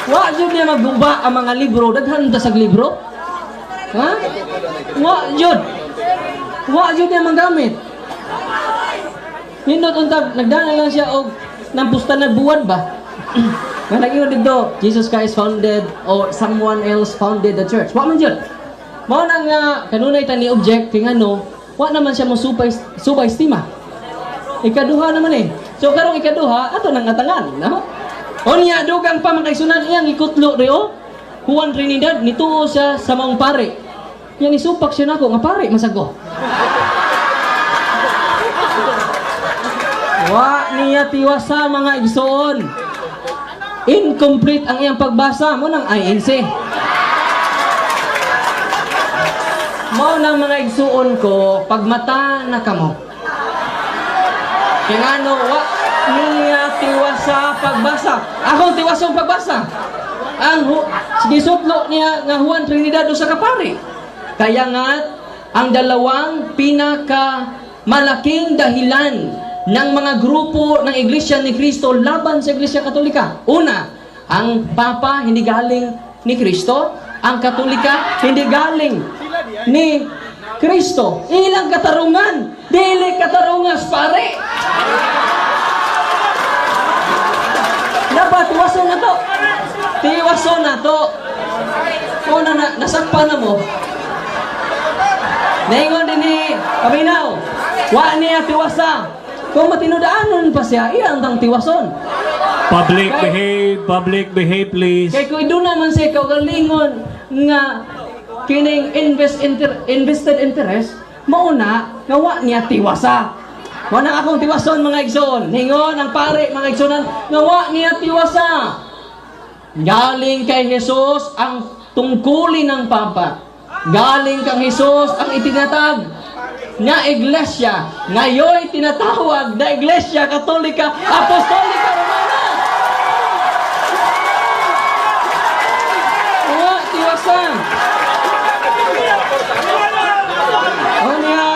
Wa jud niya magguba ang mga libro. Daghan ta sa libro. Ha? Wa jud niya magamit. Hindot unta nagdana lang siya og nang pusta nagbuwan ba? Nga nag-ingon dito, Jesus Christ founded or someone else founded the church. Wa man jud. Mao nang kanunay ta ni object kay ngano, wa naman siya mo subay-estima. Ikaduha naman eh. So karong ikaduha ato nang atangan, no? Onya dugang pa makaisunan iyang ikutlo reo. Juan Trinidad nituo siya sa maong pare. Yang isupak siya nako nga pare masago. Wa niya tiwasa mga igsoon. Incomplete ang iyang pagbasa mo ng INC. Mo ng mga igsoon ko pagmata na kamo. Kaya ano, wa niya tiwasa pagbasa. Ako tiwasong pagbasa. Gisutlo niya nga Juan Trinidad sa kapari. Kaya nga, ang dalawang pinakamalaking dahilan ng mga grupo ng Iglesia ni Cristo laban sa Iglesia Katolika. Una, ang Papa hindi galing ni Cristo, ang Katolika hindi galing ni Cristo. Ilang katarungan, dili katarungas pare. Dapat tiwason na to. Tiwason na to. Una nasakpan na mo. Naingon din ni Paminaw, wa niya tiwasa. Kung matinudaanon pa siya, iyang tang tiwason. Public behave, please. Kaya kung doon naman siya kaugalingon nga kining invested interest, mauna nga wa niya tiwasa. Wala akong tiwason mga igsoon. Ningon ang pare mga igsoonan nga wa niya tiwasa. Galing kay Jesus ang tungkulin ng Papa. Galing kang Jesus ang itinatag nga iglesia. Ngayon tinatawag na Iglesia Katolika Apostolika Romana. Wa tiwasa. O niya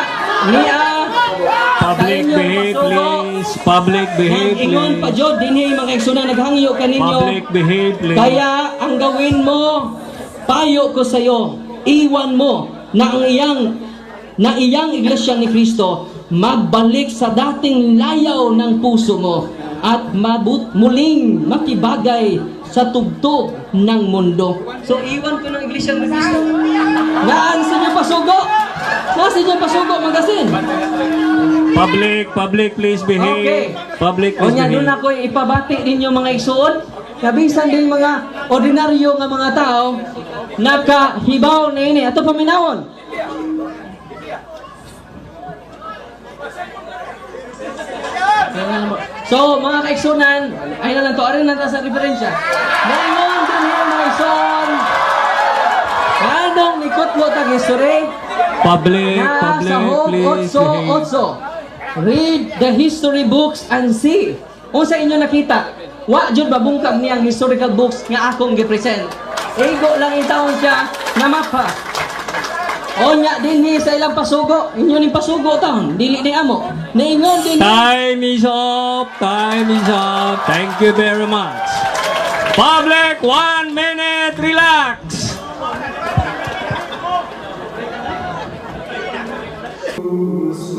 Public behave, please. Public behave, ingon pa please. jud dinhi mga igsoon naghangyo kaninyo. Public behave, please. Kaya ang gawin mo, payo ko sa iyo, iwan mo na ang iyang iglesia ni Cristo magbalik sa dating layaw ng puso mo at muling makibagay sa tugtog ng mundo. So iwan ko ng iglesia ni Cristo. Naan sa inyo pasugo? Nasa inyo pasugo magasin? Public, please behave. Okay. Public, O please nya doon behave. ako ipabati ninyo mga igsoon. Kabisan din mga ordinaryo nga mga tao nakahibaw na ini. Ato paminawon. So mga kaigsunan, ay na lang to, arin na ta sa referensya. Ngayon din yung mga igsoon. Anong likot mo tag history? Public, Sa Home please behave. 8. Read the history books and see. Kung sa inyo nakita, wa jud babungkag niyang historical books nga akong gi-present. Ego lang itawon siya na mapa. Onya dinhi sa ilang pasugo, inyo ning pasugo taon, dili ni amo. Niingon din. Time is up. Time is up. Thank you very much. Public, 1 minute, relax. Who's